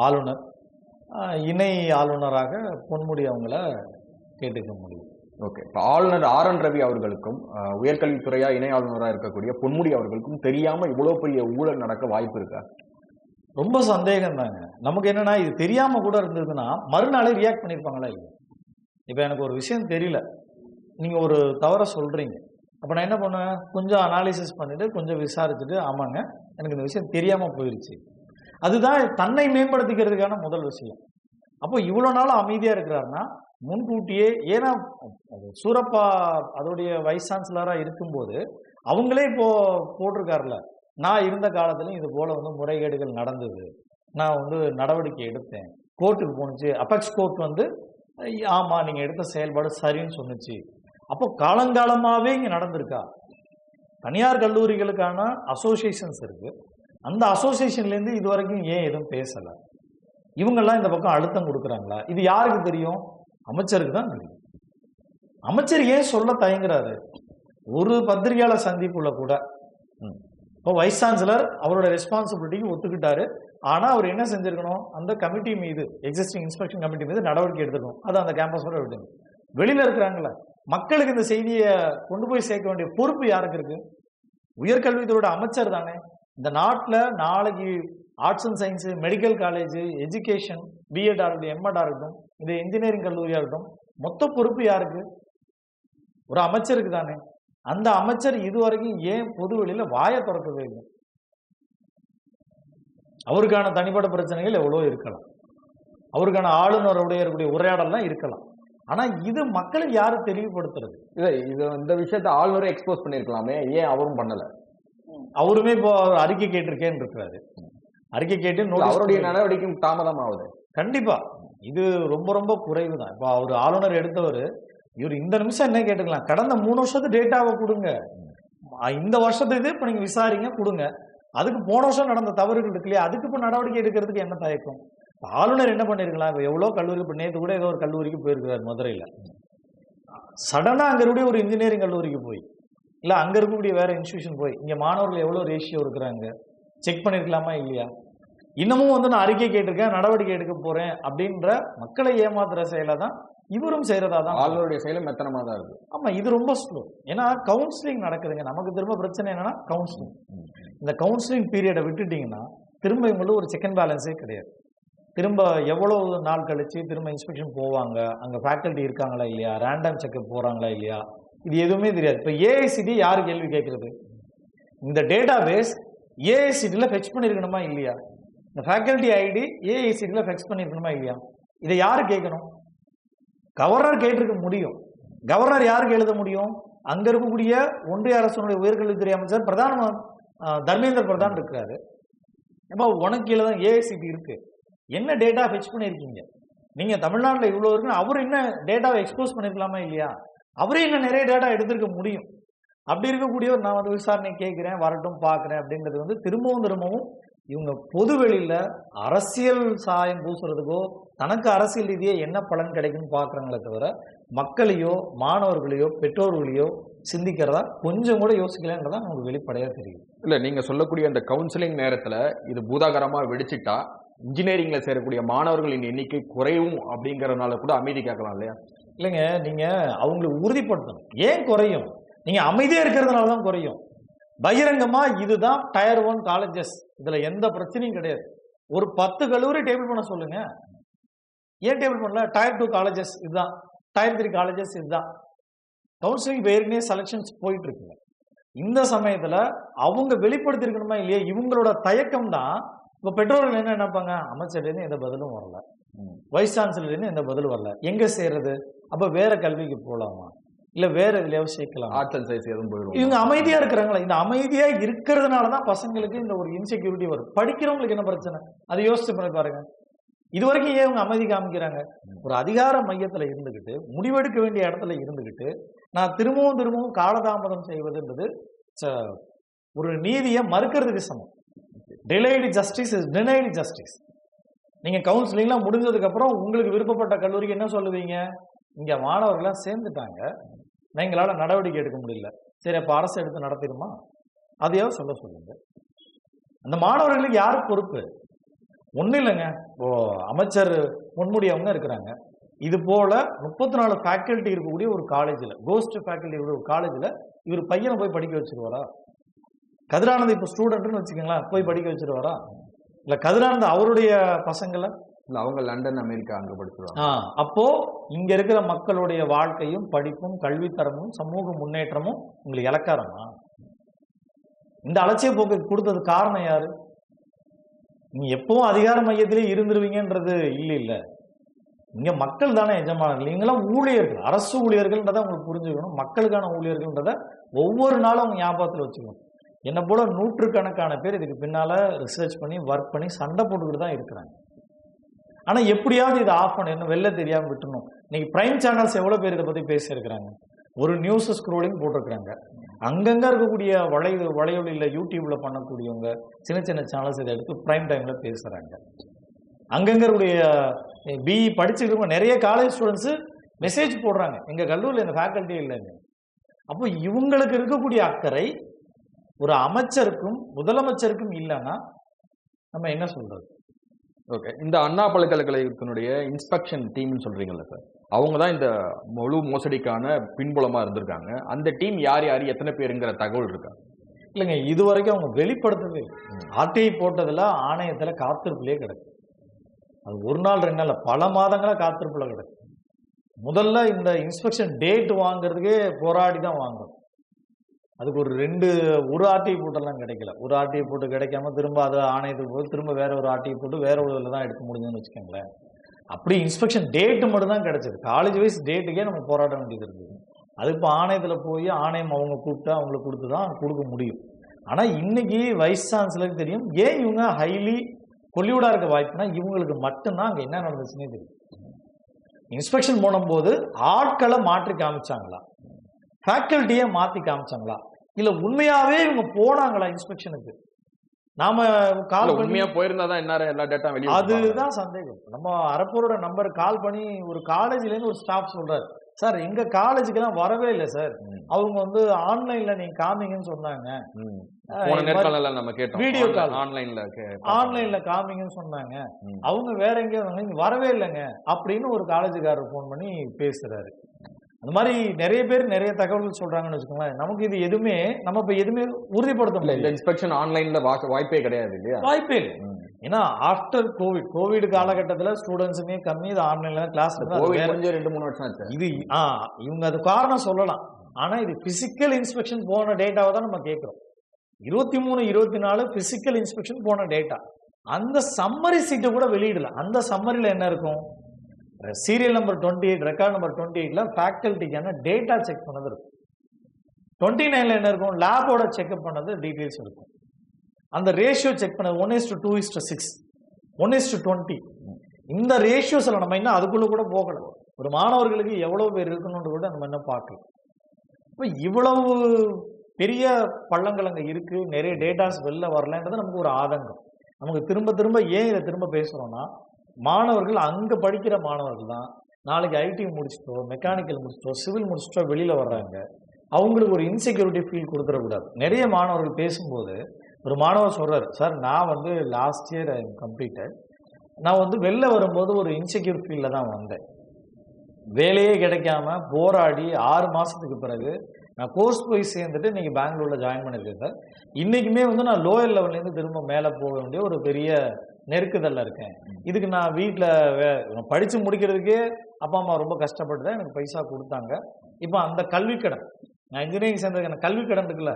ஆளுநர், இணை ஆளுநராக பொன்முடி அவங்கள கேட்டுக்க முடியும். ஓகே, இப்போ ஆளுநர் ஆர்.என். ரவி அவர்களுக்கும் உயர்கல்வித்துறையா இணை ஆளுநராக இருக்கக்கூடிய பொன்முடி அவர்களுக்கும் தெரியாம இவ்வளவு பெரிய ஊழல் நடக்க வாய்ப்பு இருக்கா? ரொம்ப சந்தேகம் தாங்க. நமக்கு என்னன்னா, இது தெரியாம கூட இருந்ததுன்னா மறுநாளே ரியாக்ட் பண்ணியிருப்பாங்களா இல்லை? இப்போ எனக்கு ஒரு விஷயம் தெரியல, நீங்க ஒரு தவற சொல்றீங்க, அப்போ நான் என்ன பண்ணுவேன், கொஞ்சம் அனாலிசிஸ் பண்ணிட்டு கொஞ்சம் விசாரிச்சுட்டு ஆமாங்க எனக்கு இந்த விஷயம் தெரியாம போயிருச்சு, அதுதான் தன்னை மேம்படுத்திக்கிறதுக்கான முதல் விஷயம். அப்போ இவ்வளோ நாள் அமைதியா இருக்கிறாருன்னா முன்கூட்டியே, ஏன்னா சூரப்பா அதோடைய வைஸ் சான்சலராக இருக்கும்போது அவங்களே இப்போ போட்டிருக்காருல, நான் இருந்த காலத்துலையும் இது போல முறைகேடுகள் நடந்தது, நான் நடவடிக்கை எடுத்தேன், கோர்ட்டுக்கு போணுச்சு, அபெக்ஸ் கோர்ட் ஆமா நீங்க எடுத்த செயல்பாடு சரின்னு சொன்னுச்சு. அப்போ காலங்காலமாவே இங்க நடந்திருக்கா? தனியார் கல்லூரிகளுக்கான அசோசியேஷன்ஸ் இருக்கு, அந்த அசோசியேஷன்லேருந்து இது வரைக்கும் ஏன் எதுவும் பேசலை? இவங்கெல்லாம் இந்த பக்கம் அழுத்தம் கொடுக்குறாங்களா? இது யாருக்கு தெரியும்? அமைச்சருக்கு தான் தெரியும். அமைச்சர் ஏன் சொல்ல தயங்குறாரு? ஒரு பத்திரிகையாளர் சந்திப்புல கூட இப்போ வைஸ் சான்சலர் அவரோட ரெஸ்பான்சிபிலிட்டிக்கு ஒத்துக்கிட்டாரு. ஆனா அவர் என்ன செஞ்சிருக்கணும், அந்த கமிட்டி மீது, எக்ஸிஸ்டிங் இன்ஸ்பெக்ஷன் கமிட்டி மீது நடவடிக்கை எடுத்துக்கணும். அது அந்த கேம்பஸோட விட்டுங்க. வெளியில இருக்கிறாங்களே மக்களுக்கு இந்த செய்தியை கொண்டு போய் சேர்க்க வேண்டிய பொறுப்பு யாருக்கு இருக்கு? உயர்கல்வித்துறையோட அமைச்சர் தானே. இந்த நாட்டில் நாளைக்கு arts and science, medical college, education, BEd ஆகட்டும், எம்எட் ஆகட்டும், இந்த இன்ஜினியரிங் கல்லூரியாக இருக்கட்டும், மொத்த பொறுப்பு யாருக்கு? ஒரு அமைச்சருக்கு தானே. அந்த அமைச்சர் இதுவரைக்கும் ஏன் பொது வெளியில வாயை திறக்கவே இல்லை? அவருக்கான தனிப்பட்ட பிரச்சனைகள் எவ்வளோ இருக்கலாம், அவருக்கான ஆளுநருடைய இருக்கக்கூடிய உரையாடல்லாம் இருக்கலாம். ஆனா இது மக்களுக்கு யாரும் தெளிவுபடுத்துறது? இந்த விஷயத்தை ஆளுநரை எக்ஸ்போஸ் பண்ணிருக்கலாமே, ஏன் அவரும் பண்ணல? அவருமே இப்போ அறிக்கை கேட்டிருக்கேன்னு இருக்கிறாரு. அறிக்கை கேட்டு அவருடைய நடவடிக்கை தாமதம் ஆகுது. கண்டிப்பா இது ரொம்ப ரொம்ப குறைவு தான். இப்போ அவர் ஆளுநர் எடுத்தவர், இவர் இந்த நிமிஷம் என்ன கேட்டுக்கலாம், கடந்த 3 வருஷத்து டேட்டாவை கொடுங்க, இந்த வருஷத்துக்கு இப்போ நீங்க விசாரிங்க கொடுங்க, அதுக்கு போன வருஷம் நடந்த தவறுகள் இருக்கு இல்லையா, அதுக்கு இப்போ நடவடிக்கை எடுக்கிறதுக்கு என்ன தயக்கம்? ஆளுநர் என்ன பண்ணிருக்கலாம், இப்போ எவ்வளோ கல்லூரி, இப்போ நேற்று கூட ஏதோ ஒரு கல்லூரிக்கு போயிருக்கிறார் மதுரையில், சடனா அங்க இருக்கக்கூடிய ஒரு இன்ஜினியரிங் கல்லூரிக்கு போய், இல்லை அங்க இருக்கக்கூடிய வேற இன்ஸ்டியூஷன் போய், இங்க மாணவர்கள் எவ்வளோ ரேஷியோ இருக்கிறாங்க செக் பண்ணிருக்கலாமா இல்லையா? இன்னமும் நான் அறிக்கை கேட்டிருக்கேன், நடவடிக்கை எடுக்க போறேன் அப்படின்ற மக்களை ஏமாத்துற செயலை தான் இவரும் செய்யறதா தான். ஆளுநருடைய செயலும் மெத்தனமா தான் இருக்கு. ஆமா, இது ரொம்ப ஸ்லோ. ஏன்னா கவுன்சிலிங் நடக்குதுங்க. நமக்கு திரும்ப பிரச்சனை என்னன்னா கவுன்சிலிங். இந்த கவுன்சிலிங் பீரியடை விட்டுட்டீங்கன்னா திரும்ப இவங்களுக்கு ஒரு செக் அண்ட் பேலன்ஸே கிடையாது. திரும்ப எவ்வளவு நாள் கழிச்சு திரும்ப இன்ஸ்பெக்ஷன் போவாங்க, அங்க ஃபேக்கல்ட்டி இருக்காங்களா இல்லையா, ரேண்டம் செக்அப் போறாங்களா இல்லையா, இது எதுவுமே தெரியாது. இப்போ ஏஐசிடி யாரு கேள்வி கேட்கறது? இந்த டேட்டா பேஸ் ஏஐசிடியில் ஃபெச் பண்ணியிருக்கணுமா இல்லையா? இந்த ஃபேக்கல்ட்டி ஐடி ஏஐசிடியில் ஃபெச் பண்ணியிருக்கணுமா இல்லையா? இதை யாரு கேட்கணும்? கவர்னர் கேட்டிருக்க முடியும். கவர்னர் யாருக்கு எழுத முடியும்? அங்க இருக்கக்கூடிய ஒன்றிய அரசுடைய உயர்கல்வித்துறை அமைச்சர் பிரதான் தர்மேந்திர பிரதான் இருக்கிறாரு. அப்போ உனக்கு கீழே தான் ஏஐசிடி இருக்கு. என்ன டேட்டா ஃபெச் பண்ணியிருக்கீங்க நீங்க? தமிழ்நாட்டில் இவ்வளோ இருக்குன்னு அவர் என்ன டேட்டாவை எக்ஸ்போஸ் பண்ணிருக்கலாமா இல்லையா? அவரே இன்னும் நிறைய டேட்டா எடுத்திருக்க முடியும். அப்படி இருக்கக்கூடிய நான் விசாரணை கேட்கிறேன், வரட்டும் பார்க்குறேன் அப்படின்றது திரும்பவும் இவங்க பொது வெளியில அரசியல் சாயம் பூசுறதுக்கோ தனக்கு அரசியல் ரீதியே என்ன பலன் கிடைக்குன்னு பாக்குறாங்களே தவிர மக்களையோ மாணவர்களையோ பெற்றோர்களையோ சிந்திக்கிறதா கொஞ்சம் கூட யோசிக்கலன்றதான் நமக்கு வெளிப்படையா தெரியும். இல்ல நீங்க சொல்லக்கூடிய அந்த கவுன்சிலிங் நேரத்துல இது பூதாகரமா வெடிச்சிட்டா இன்ஜினியரிங்ல சேரக்கூடிய மாணவர்களின் எண்ணிக்கை குறையும் அப்படிங்கறதுனால கூட அமைதி கேட்கலாம் இல்லையா? இல்லைங்க, நீங்க அவங்களுக்கு உறுதிப்படுத்தணும். ஏன் குறையும்? நீங்க அமைதியா இருக்கிறதுனால தான் குறையும். பகிரங்கமா இதுதான் டயர் 1 காலேஜஸ், இதுல எந்த பிரச்சனையும் கிடையாது. ஒரு 10 கல்லூரி டேபிள் பண்ண சொல்லுங்க. ஏன் டேபிள் பண்ணல? டயர் 2 காலேஜஸ் இதுதான், டயர் 3 காலேஜஸ் இதுதான். கவுன்சிலிங் ஏற்கனவே செலக்ஷன்ஸ் போயிட்டு இருக்குங்க. இந்த சமயத்துல அவங்க வெளிப்படுத்தி இருக்கணுமா இல்லையா? இவங்களோட தயக்கம் தான். இப்ப பெற்றோர்கள் என்ன நினைப்பாங்க, அமைச்சர்லேருந்து எந்த பதிலும் வரல, வைஸ் சான்சலர்லேருந்து எந்த பதிலும் வரல, எங்க சேர்றது? அப்ப வேற கல்விக்கு போகலாமா, இல்ல வேற எதுலயாவது சேர்க்கலாம்? ஆர்ட்ஸ் அண்ட் சயின்ஸ் எதுவும் போயிடும். இவங்க அமைதியா இருக்கிறாங்களா? இந்த அமைதியா இருக்கிறதுனாலதான் பசங்களுக்கு இந்த ஒரு இன்செக்யூரிட்டி வரும். படிக்கிறவங்களுக்கு என்ன பிரச்சனை, அதை யோசிச்சு பண்ணி பாருங்க. இது வரைக்கும் ஏன் இவங்க அமைதி காமிக்கிறாங்க? ஒரு அதிகார மையத்துல இருந்துகிட்டு, முடிவெடுக்க வேண்டிய இடத்துல இருந்துகிட்டு, நான் திரும்பவும் காலதாமதம் செய்வதுன்றது ஒரு நீதியை மறுக்கிறதுக்கு சமம். Delayed justice is denied justice. நீங்க கவுன்சிலிங்லாம் முடிஞ்சதுக்கு அப்புறம் உங்களுக்கு விருப்பப்பட்ட கல்லூரிக்கு என்ன சொல்லுவீங்க? இங்க மாணவர்கள்லாம் சேர்ந்துட்டாங்க, எங்களால நடவடிக்கை எடுக்க முடியல, சரி அப்ப அரசு எடுத்து நடத்திடுமா? அதையாவது சொல்லுங்க. அந்த மாணவர்களுக்கு யாரு பொறுப்பு? ஒன்றும் இல்லைங்க. இப்போ அமைச்சர் பொன்முடி அவங்க இருக்கிறாங்க. இது போல 34 ஃபேக்கல்ட்டி இருக்கக்கூடிய ஒரு காலேஜில், கோஸ்ட் ஃபேக்கல்ட்டி ஒரு காலேஜில் இவர் பையனை போய் படிக்க வச்சிருவாரா? கதிரானந்த் இப்போ ஸ்டூடெண்ட்னு வச்சுக்கோங்களேன், போய் படிக்க வச்சிருவாரா? இல்லை கதிரானந்த் அவருடைய பசங்களை அவங்க லண்டன் அமெரிக்கா அங்க படிச்சிருவாங்க. அப்போ இங்க இருக்கிற மக்களுடைய வாழ்க்கையும் படிப்பும் கல்வித்தரமும் சமூக முன்னேற்றமும் உங்களுக்கு இலக்காரமா? இந்த அலட்சிய போக்கு கொடுத்தது காரணம் யாரு? நீங்க எப்பவும் அதிகார மையத்திலே இருந்துருவீங்கன்றது இல்ல. இங்க மக்கள் தானே எஜமானர்கள். நீங்களாம் ஊழியர்கள், அரசு ஊழியர்கள்ன்றதை உங்களுக்கு புரிஞ்சுக்கணும். மக்களுக்கான ஊழியர்கள்ன்றதை ஒவ்வொரு நாளும் அவங்க ஞாபகத்தில் வச்சுக்கணும். என்ன போல நூற்றுக்கணக்கான பேர் இதுக்கு பின்னால ரிசர்ச் பண்ணி ஒர்க் பண்ணி சண்டை போட்டுக்கிட்டு தான் இருக்கிறாங்க. ஆனா எப்படியாவது இதை ஆஃப் பண்ணணும், வெளில தெரியாம விட்டுணும். இன்னைக்கு பிரைம் சேனல்ஸ் எவ்வளவு பேர் இதை பத்தி பேசியிருக்கிறாங்க. ஒரு நியூஸ் ஸ்க்ரோலிங் போட்டிருக்கிறாங்க. அங்கங்க இருக்கக்கூடிய வலையொலியில யூடியூப்ல பண்ணக்கூடியவங்க சின்ன சின்ன சேனல்ஸ் இதை எடுத்து பிரைம் டைம்ல பேசுறாங்க. அங்கங்க இருக்கக்கூடிய பிஇ படிச்சுக்கிறவங்க நிறைய காலேஜ் ஸ்டூடெண்ட்ஸ் மெசேஜ் போடுறாங்க, எங்க கல்லூரியில் இந்த ஃபேக்கல்ட்டியே இல்லைங்க. அப்போ இவங்களுக்கு இருக்கக்கூடிய அக்கறை ஒரு அமைச்சருக்கும் முதலமைச்சருக்கும் இல்லைன்னா நம்ம என்ன சொல்றது? ஓகே, இந்த அண்ணா பல்கலைக்கழகத்தினுடைய இன்ஸ்பெக்ஷன் டீம்னு சொல்றீங்கல்ல சார், அவங்க தான் இந்த முழு மோசடிக்கான பின்புலமா இருந்திருக்காங்க. அந்த டீம் யார் எத்தனை பேருங்கிற தகவல் இருக்கா? இல்லைங்க, இது வரைக்கும் அவங்க வெளிப்படுத்தவே இல்லை. ஆர்டிஐ போட்டதுல ஆணையத்துல காத்திருப்புலயே கிடக்கு. அது ஒரு நாள் 2 நாள் பல மாதங்களா காத்திருப்புல கிடக்கு. முதல்ல இந்த இன்ஸ்பெக்ஷன் டேட் வாங்குறதுக்கே போராடி தான் வாங்கணும். அதுக்கு ஒரு ஆர்டிஐ போட்டெல்லாம் கிடைக்கல. ஒரு ஆர்டிஐ போட்டு கிடைக்காம திரும்ப அது ஆணையத்துக்கு போய் திரும்ப வேற ஒரு ஆர்டிஐ போட்டு வேற ஒரு இதில் தான் எடுக்க முடியுதுன்னு வச்சுக்கோங்களேன். அப்படி இன்ஸ்பெக்ஷன் டேட்டு மட்டும் தான் கிடைச்சது. காலேஜ் வைஸ் டேட்டுக்கே நம்ம போராட வேண்டியது இருந்தது. அது இப்போ ஆணையத்தில் போய் ஆணையம் அவங்க கூப்பிட்டு அவங்களுக்கு கொடுத்து தான் கொடுக்க முடியும். ஆனால் இன்னைக்கு வைஸ் சான்சலருக்கு தெரியும் ஏன் இவங்க ஹைலி கொல்லியூடா இருக்க வாய்ப்புனா இவங்களுக்கு மட்டும்தான் அங்கே என்ன நடந்துச்சுன்னே தெரியும். இன்ஸ்பெக்ஷன் போனும்போது ஆட்களை மாற்றி காமிச்சாங்களா, ஃபேக்கல்ட்டியை மாற்றி காமிச்சாங்களா, இல்லை உண்மையாவே இவங்க போனாங்களா இன்ஸ்பெக்ஷனுக்கு? நாம கால் உண்மையா போயிருந்தாதான் என்ன எல்லா டேட்டா வெளியே, அதுதான் சந்தேகம். நம்ம அரப்பூரோட நம்பர் கால் பண்ணி ஒரு காலேஜ்ல இருந்து ஒரு ஸ்டாஃப் சொல்றாரு, சார் எங்க காலேஜுக்கெல்லாம் வரவே இல்லை சார், அவங்க வந்து ஆன்லைன்ல நீங்க காமிங்கன்னு சொன்னாங்க, வீடியோ கால் ஆன்லைன்ல காமிங்கன்னு சொன்னாங்க, அவங்க வேற எங்கேயும் வரவே இல்லைங்க அப்படின்னு ஒரு காலேஜுக்காரர் போன் பண்ணி பேசுறாரு. அந்த மாதிரி நிறைய பேர் நிறைய தகவல்கள் சொல்றாங்கன்னு வச்சுக்கோங்களேன். நமக்கு இது எதுவுமே நம்ம இப்ப எதுவுமே உறுதிப்படுத்த முடியல. இந்த இன்ஸ்பெக்ஷன் ஆன்லைன்ல வாய்ப்பே கிடையாது இல்லையா? வாய்ப்பே இல்லை. ஏன்னா ஆஃப்டர் கோவிட் காலகட்டத்துல ஸ்டூடெண்ட்ஸுமே கம்மி, இது ஆன்லைன்ல கிளாஸ் 2-3 வருஷம் ஆச்சு. இது இவங்க அது காரணம் சொல்லலாம். ஆனா இது பிசிக்கல் இன்ஸ்பெக்ஷன் போன டேட்டாவை தான் நம்ம கேட்கிறோம். 23-24 பிசிக்கல் இன்ஸ்பெக்ஷன் போன டேட்டா. அந்த சம்மரி சீட்டை கூட வெளியிடல. அந்த சம்மரியில என்ன இருக்கும்? சீரியல் நம்பர் 28, ரெக்கார்ட் நம்பர் 28ல ஃபேக்கல்ட்டிக்கான டேட்டா செக் பண்ணது இருக்கும். 29ல என்ன இருக்கும்? லேபோட செக்அப் பண்ணது டீட்டெயில்ஸ் இருக்கும். அந்த ரேஷியோ செக் பண்ணது 1:2:6, 1:20. இந்த ரேஷியோஸ்ல நம்ம இன்னும் அதுக்குள்ள கூட போகல. ஒரு மாணவர்களுக்கு எவ்வளவு பேர் இருக்கணும்னு கூட நம்ம இன்னும் பார்க்கல. இப்போ இவ்வளவு பெரிய பள்ளங்கள் அங்கே இருக்கு, நிறைய டேட்டாஸ் வெளில வரலன்றது நமக்கு ஒரு ஆதங்கம். நமக்கு திரும்ப திரும்ப ஏன் இதை திரும்ப பேசுகிறோன்னா, மாணவர்கள் அங்கே படிக்கிற மாணவர்கள் தான் நாளைக்கு ஐடி முடிச்சுட்டோ, மெக்கானிக்கல் முடிச்சுட்டோ, சிவில் முடிச்சுட்டோ வெளியில் வர்றாங்க. அவங்களுக்கு ஒரு இன்செக்யூரிட்டி ஃபீல் கொடுத்துடக்கூடாது. நிறைய மாணவர்கள் பேசும்போது ஒரு மாணவர் சொல்கிறார், சார் நான் வந்து லாஸ்ட் இயர் ஐ கம்ப்ளீட்டட், நான் வந்து வெளில வரும்போது ஒரு இன்செக்யூர் ஃபீல்டில் தான் வந்தேன். வேலையே கிடைக்காம போராடி 6 மாதத்துக்கு பிறகு நான் கோர்ஸ் போய் சேர்ந்துட்டு இன்றைக்கி பெங்களூரில் ஜாயின் பண்ணியிருக்கேன் சார். இன்றைக்குமே வந்து நான் லோயர் லெவல்லேருந்து திரும்ப மேலே போக வேண்டிய ஒரு பெரிய நெருக்குதலில் இருக்கேன். இதுக்கு நான் வீட்டில் படித்து முடிக்கிறதுக்கே அப்பா அம்மா ரொம்ப கஷ்டப்பட்டு தான் எனக்கு பைசா கொடுத்தாங்க. இப்போ அந்த கல்விக்கடன், நான் இன்ஜினியரிங் சேர்ந்ததுக்கு எனக்கு கல்விக்கடன் இருக்குல்ல,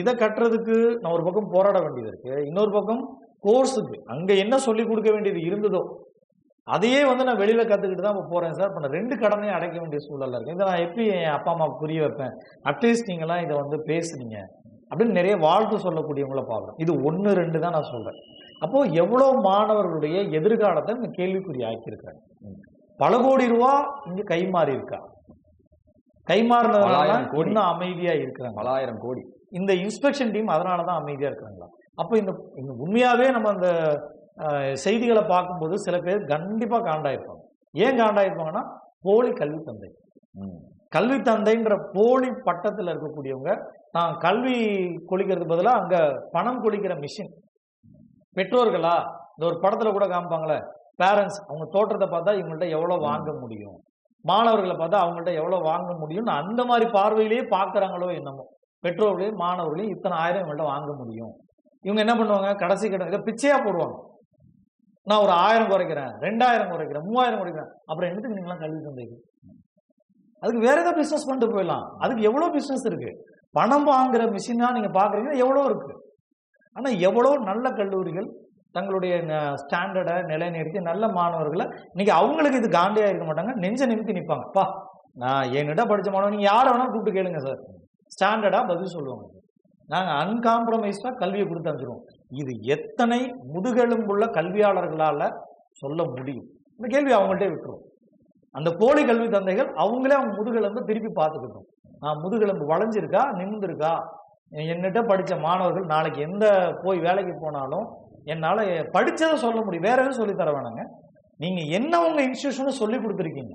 இதை கட்டுறதுக்கு நான் ஒரு பக்கம் போராட வேண்டியது இருக்குது. இன்னொரு பக்கம் கோர்ஸுக்கு அங்கே என்ன சொல்லி கொடுக்க வேண்டியது இருந்ததோ அதையே வந்து நான் வெளியில் கற்றுக்கிட்டு தான் இப்போ போகிறேன் சார். இப்போ நான் 2 கடனையும் அடைக்க வேண்டிய சூழலில் இருக்கேன். இதை நான் எப்படி என் அப்பா அம்மா புரிய வைப்பேன்? அட்லீஸ்ட் நீங்களாம் இதை வந்து பேசுனீங்க அப்படின்னு நிறைய வாழ்த்து சொல்லக்கூடியவங்கள பார்க்குறேன். இது 1, 2 தான் நான் சொல்கிறேன். அப்போது எவ்வளோ மாணவர்களுடைய எதிர்காலத்தை இந்த கேள்விக்குறி ஆக்கியிருக்காங்க. பல கோடி ரூபா இங்கே கைமாறி இருக்கா? கைமாறினதுனால இன்னும் அமைதியாக இருக்கிறாங்க. பல ஆயிரம் கோடி. இந்த இன்ஸ்பெக்ஷன் டீம் அதனால தான் அமைதியாக இருக்கிறாங்களா? அப்போ இந்த உண்மையாகவே நம்ம அந்த செய்திகளை பார்க்கும்போது சில பேர் கண்டிப்பாக காண்டாயிருப்பாங்க. ஏன் காண்டாயிருப்பாங்கன்னா, போலி கல்வி தந்தை. கல்வி தந்தைன்ற போலி பட்டத்தில் இருக்கக்கூடியவங்க நான் கல்வி கொளிக்கிறது பதிலாக அங்கே பணம் கொளிக்கிற மிஷின். பெற்றோர்களா இந்த ஒரு படத்தில் கூட காமிப்பாங்களே, பேரண்ட்ஸ் அவங்க தோற்றத்தை பார்த்தா இவங்கள்ட்ட எவ்வளோ வாங்க முடியும், மாணவர்களை பார்த்தா அவங்கள்ட்ட எவ்வளோ வாங்க முடியும்னு அந்த மாதிரி பார்வையிலேயே பார்க்குறாங்களோ என்னமோ. பெற்றோர்களையும் மாணவர்களையும் இத்தனை ஆயிரம் இவங்கள்ட்ட வாங்க முடியும். இவங்க என்ன பண்ணுவாங்க, கடைசி கடன் இதை பிச்சையாக போடுவாங்க. நான் ஒரு 1000 குறைக்கிறேன், 2000 குறைக்கிறேன், 3000 குறைக்கிறேன். அப்புறம் என்னத்துக்கு நீங்களாம் கல்வி தந்தைக்கு? அதுக்கு வேற ஏதாவது பிஸ்னஸ் பண்ணிட்டு போயிடலாம். அதுக்கு எவ்வளோ பிஸ்னஸ் இருக்கு. பணம் வாங்குற மிஷினா நீங்க பாக்குறீங்கன்னா எவ்வளோ இருக்கு. ஆனால் எவ்வளோ நல்ல கல்லூரிகள் தங்களுடைய ஸ்டாண்டர்டை நிலைநிறுத்தி நல்ல மாணவர்களை இன்னைக்கு அவங்களுக்கு இது காண்டியா இருக்க மாட்டாங்க, நெஞ்ச நிமித்தி நிற்பாங்க. பா நான் என்கிட்ட படித்த மாணவன் நீங்கள் யாரை வேணாலும் கூப்பிட்டு கேளுங்க சார், ஸ்டாண்டர்டாக பதில் சொல்லுவாங்க. நாங்கள் அன்காம்ப்ரமைஸ்டாக கல்வியை கொடுத்து அனுப்பிச்சிடுவோம். இது எத்தனை முதுகெலும்புள்ள கல்வியாளர்களால் சொல்ல முடியும்? இந்த கேள்வி அவங்கள்ட்டே விட்டுரும். அந்த போலி கல்வி தந்தைகள் அவங்களே அவங்க முதுகெலும்பு திருப்பி பார்த்துக்கிட்டோம். முதுகெலும்பு வளைஞ்சிருக்கா நிமிந்திருக்கா? என்னிட்ட படித்த மாணவர்கள் நாளைக்கு எந்த போய் வேலைக்கு போனாலும் என்னால் படித்ததை சொல்ல முடியும், வேற எதுவும் சொல்லித்தர வேணாங்க. நீங்கள் என்ன உங்கள் இன்ஸ்டியூஷனை சொல்லி கொடுத்துருக்கீங்க,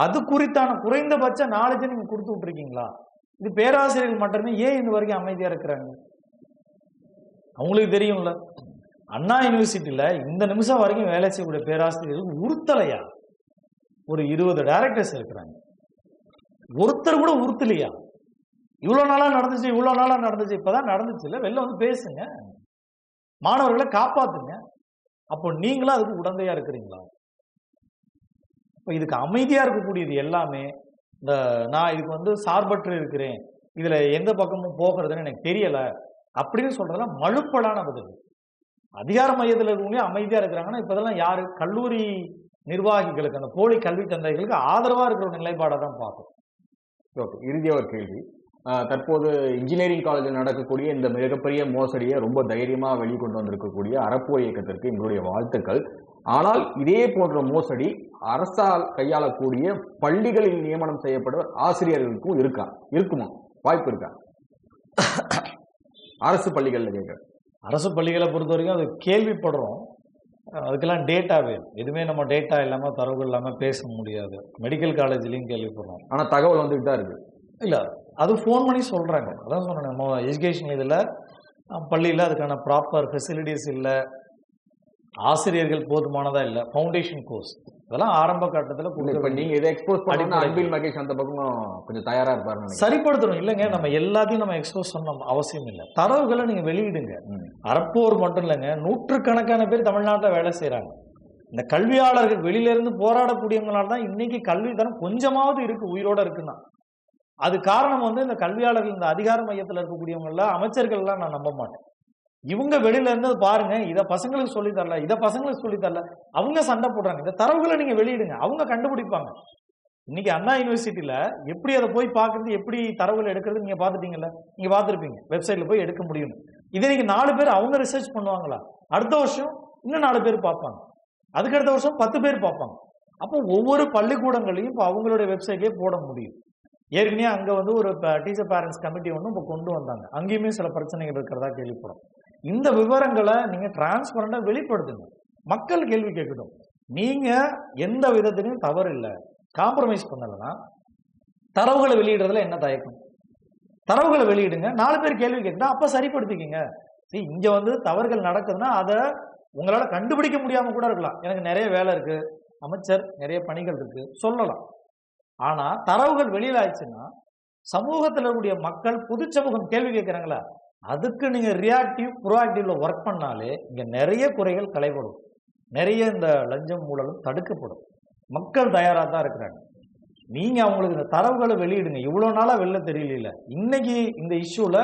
அது குறித்தான குறைந்தபட்ச நாலேஜை நீங்கள் கொடுத்து விட்டுருக்கீங்களா? இது பேராசிரியர்கள் மட்டுமே ஏன் இந்த வரைக்கும் அமைதியாக இருக்கிறாங்க? அவங்களுக்கு தெரியும்ல, அண்ணா யூனிவர்சிட்டியில் இந்த நிமிஷம் வரைக்கும் வேலை செய்யக்கூடிய பேராசிரியர்கள் உறுத்தலையா? ஒரு 20 டைரக்டர்ஸ் இருக்கிறாங்க, ஒருத்தர் கூட உறுத்தலையா? இவ்வளோ நாளாக நடந்துச்சு, இவ்வளோ நாளாக நடந்துச்சு, இப்போதான் நடந்துச்சு இல்லை, வெளில வந்து பேசுங்க, மாணவர்களை காப்பாத்துங்க. அப்போ நீங்களும் அதுக்கு உடந்தையா இருக்கிறீங்களா? இப்போ இதுக்கு அமைதியா இருக்கக்கூடியது எல்லாமே இந்த நான் இதுக்கு வந்து சார்பற்று இருக்கிறேன், இதுல எந்த பக்கமும் போகிறதுன்னு எனக்கு தெரியல அப்படின்னு சொல்றதெல்லாம் மழுப்பலான பதில். அதிகார மையத்தில் இருக்கவங்களே அமைதியா இருக்கிறாங்கன்னா இப்போதெல்லாம் யாரு? கல்லூரி நிர்வாகிகளுக்கு, அந்த போலி கல்வி தந்தைகளுக்கு ஆதரவா இருக்கிற ஒரு நிலைப்பாடை தான் பார்க்கும். ஓகே, இறுதியாக ஒரு கேள்வி. தற்போது இன்ஜினியரிங் காலேஜில் நடக்கக்கூடிய இந்த மிகப்பெரிய மோசடியை ரொம்ப தைரியமாக வெளிக்கொண்டு வந்திருக்கக்கூடிய அறப்போர் இயக்கத்திற்கு எங்களுடைய வாழ்த்துக்கள். ஆனால் இதே போன்ற மோசடி அரசால் கையாளக்கூடிய பள்ளிகளில் நியமனம் செய்யப்படுற ஆசிரியர்களுக்கும் இருக்குமா? வாய்ப்பு இருக்கா? அரசு பள்ளிகளில் கேட்குறேன். அரசு பள்ளிகளை பொறுத்த வரைக்கும் அது கேள்விப்படுறோம், அதுக்கெல்லாம் டேட்டா வேணும். எதுவுமே நம்ம டேட்டா இல்லாமல் தரவுகள் இல்லாமல் பேச முடியாது. மெடிக்கல் காலேஜ்லேயும் கேள்விப்படுறோம், ஆனால் தகவல் வந்துட்டு தான் இருக்குது. இல்லை, அது ஃபோன் பண்ணி சொல்கிறாங்க. அதான் சொன்னேன், நம்ம எஜுகேஷன் இதில் பள்ளியில் அதுக்கான ப்ராப்பர் ஃபெசிலிட்டிஸ் இல்லை, ஆசிரியர்கள் போதுமானதாக இல்லை, ஃபவுண்டேஷன் கோர்ஸ் இதெல்லாம் ஆரம்ப கட்டத்தில் இப்போ நீங்கள் இதை எக்ஸ்போஸ் பண்ணி அன்பில் மகேஷ் அந்த பக்கம் கொஞ்சம் தயாராக இருப்பாரு, சரிப்படுத்தணும். இல்லைங்க, நம்ம எல்லாத்தையும் நம்ம எக்ஸ்போஸ் பண்ண அவசியம் இல்லை. தரவுகளை நீங்கள் வெளியிடுங்க. அறப்போர் மட்டும் இல்லைங்க, நூற்றுக்கணக்கான பேர் தமிழ்நாட்டில் வேலை செய்கிறாங்க. இந்த கல்வியாளர்கள் வெளியிலேருந்து போராடக்கூடியவங்களால தான் இன்னைக்கு கல்வி தரம் கொஞ்சமாவது இருக்குது, உயிரோடு இருக்குன்னா. அது காரணம் வந்து இந்த கல்வியாளர்கள், இந்த அதிகார மையத்தில் இருக்கக்கூடியவங்கள அமைச்சர்கள்லாம் நான் நம்ப மாட்டேன். இவங்க வெளியில இருந்து பாருங்க, இதை பசங்களுக்கு சொல்லி தரல, இதை பசங்களுக்கு சொல்லி தரல, அவங்க சண்டை போடுறாங்க. இந்த தரவுகளை நீங்க வெளியிடுங்க, அவங்க கண்டுபிடிப்பாங்க. இன்னைக்கு அண்ணா யூனிவர்சிட்டியில எப்படி அதை போய் பார்க்கறது, எப்படி தரவுகளை எடுக்கிறது நீங்க பார்த்துட்டீங்கல்ல, நீங்க பார்த்துருப்பீங்க, வெப்சைட்ல போய் எடுக்க முடியும். இதே நீங்க 4 பேர் அவங்க ரிசர்ச் பண்ணுவாங்களா, அடுத்த வருஷம் இன்னும் 4 பேர் பார்ப்பாங்க, அதுக்கு அடுத்த வருஷம் 10 பேர் பார்ப்பாங்க. அப்போ ஒவ்வொரு பள்ளிக்கூடங்களையும் இப்போ அவங்களுடைய வெப்சைட்லேயே போட முடியும். ஏற்கனவே அங்கே வந்து ஒரு டீச்சர் பேரண்ட்ஸ் கமிட்டி ஒன்று இப்போ கொண்டு வந்தாங்க, அங்கேயுமே சில பிரச்சனைகள் இருக்கிறதா கேள்விப்படும். இந்த விவரங்களை நீங்க டிரான்ஸ்பரண்டா வெளிப்படுத்துங்க, மக்கள் கேள்வி கேட்கட்டும். நீங்க எந்த விதத்திலையும் தவறு இல்லை, காம்ப்ரமைஸ் பண்ணலன்னா தரவுகளை வெளியிடுறதுல என்ன தயக்கம்? தரவுகளை வெளியிடுங்க, 4 பேர் கேள்வி கேட்கணும், அப்ப சரிப்படுத்திக்கிங்க. இங்க வந்து தவறுகள் நடக்குதுன்னா அதை உங்களால கண்டுபிடிக்க முடியாம கூட இருக்கலாம். எனக்கு நிறைய வேலை இருக்கு, அமைச்சர் நிறைய பணிகள் இருக்கு சொல்லலாம். ஆனா தரவுகள் வெளியில ஆயிடுச்சுன்னா சமூகத்தில் இருக்கக்கூடிய மக்கள், பொது சமூகம் கேள்வி கேட்கிறாங்களா, அதுக்கு நீங்க ரியாக்டிவ் ப்ரோஆக்டிவ்ல ஒர்க் பண்ணாலே இங்க நிறைய குறைகள் களைபடும், நிறைய இந்த லஞ்சம் ஊழலும் தடுக்கப்படும். மக்கள் தயாரா தான் இருக்கிறாங்க. நீங்க அவங்களுக்கு இந்த தரவுகளை வெளியிடுங்க. இவ்வளவு நாளா வெளில தெரியல, இன்னைக்கு இந்த இஷ்யூல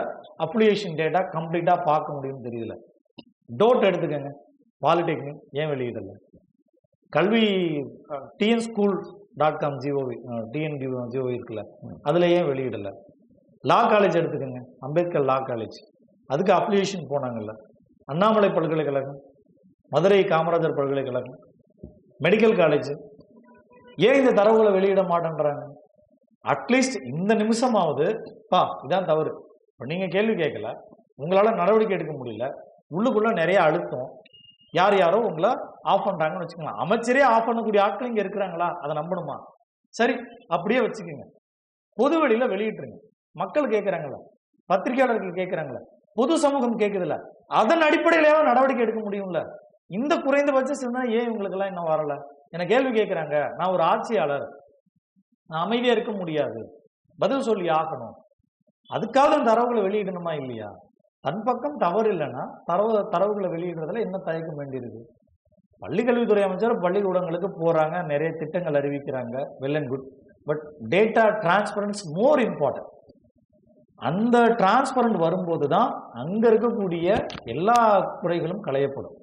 அப்ளிகேஷன் டேட்டா கம்ப்ளீட்டா பார்க்க முடியும்னு தெரியல. டோட் எடுத்துக்கங்க, பாலிடெக்னிக் ஏன் வெளியிடல? கல்வி TNSchool.com GOV TN இருக்குல்ல, அதுல ஏன் வெளியிடல? லா காலேஜ் எடுத்துக்கங்க, அம்பேத்கர் லா காலேஜ், அதுக்கு அப்ளிகேஷன் போனாங்கல்ல. அண்ணாமலை பல்கலைக்கழகம், மதுரை காமராஜர் பல்கலைக்கழகம், மெடிக்கல் காலேஜ், ஏன் இந்த தரவுகளை வெளியிட மாட்டேன்றாங்க? அட்லீஸ்ட் இந்த நிமிஷமாவது இதான் தவறு, நீங்க கேள்வி கேட்கல, உங்களால நடவடிக்கை எடுக்க முடியல, உள்ளுக்குள்ள நிறைய அழுத்தம், யார் யாரோ உங்களை ஆஃப் பண்றாங்கன்னு வச்சுக்கலாம். அமைச்சரே ஆஃப் பண்ணக்கூடிய ஆட்கள் இங்க இருக்கிறாங்களா, அதை நம்பணுமா? சரி, அப்படியே வச்சுக்கோங்க, பொது வெளியில வெளியிட்டுருங்க. மக்கள் கேட்கிறாங்களா, பத்திரிகையாளர்கள் கேட்கிறாங்களா, பொது சமூகம் கேட்குதுல்ல, அதன் அடிப்படையிலேயே நடவடிக்கை எடுக்க முடியும்ல. இந்த குறைந்தபட்ச சிந்தனை ஏன் உங்களுக்கு எல்லாம் இன்னும் வரல? என்ன கேள்வி கேட்கிறாங்க, நான் ஒரு ஆட்சியாளர், நான் அமைதியா இருக்க முடியாது, பதில் சொல்லி ஆகணும், அதுக்காக தரவுகளை வெளியிடணுமா இல்லையா? தன் பக்கம் தவறு இல்லைன்னா தரவுகளை வெளியிடுறதுல என்ன தயக்கம் வேண்டியிருக்கு? பள்ளிக்கல்வித்துறை அமைச்சர் பள்ளிக்கூடங்களுக்கு போறாங்க, நிறைய திட்டங்கள் அறிவிக்கிறாங்க, well and good. But data transparence more important. அந்த டிரான்ஸ்பரண்ட் வரும்போது தான் அங்க இருக்கக்கூடிய எல்லா குறைகளும் களையப்படும்.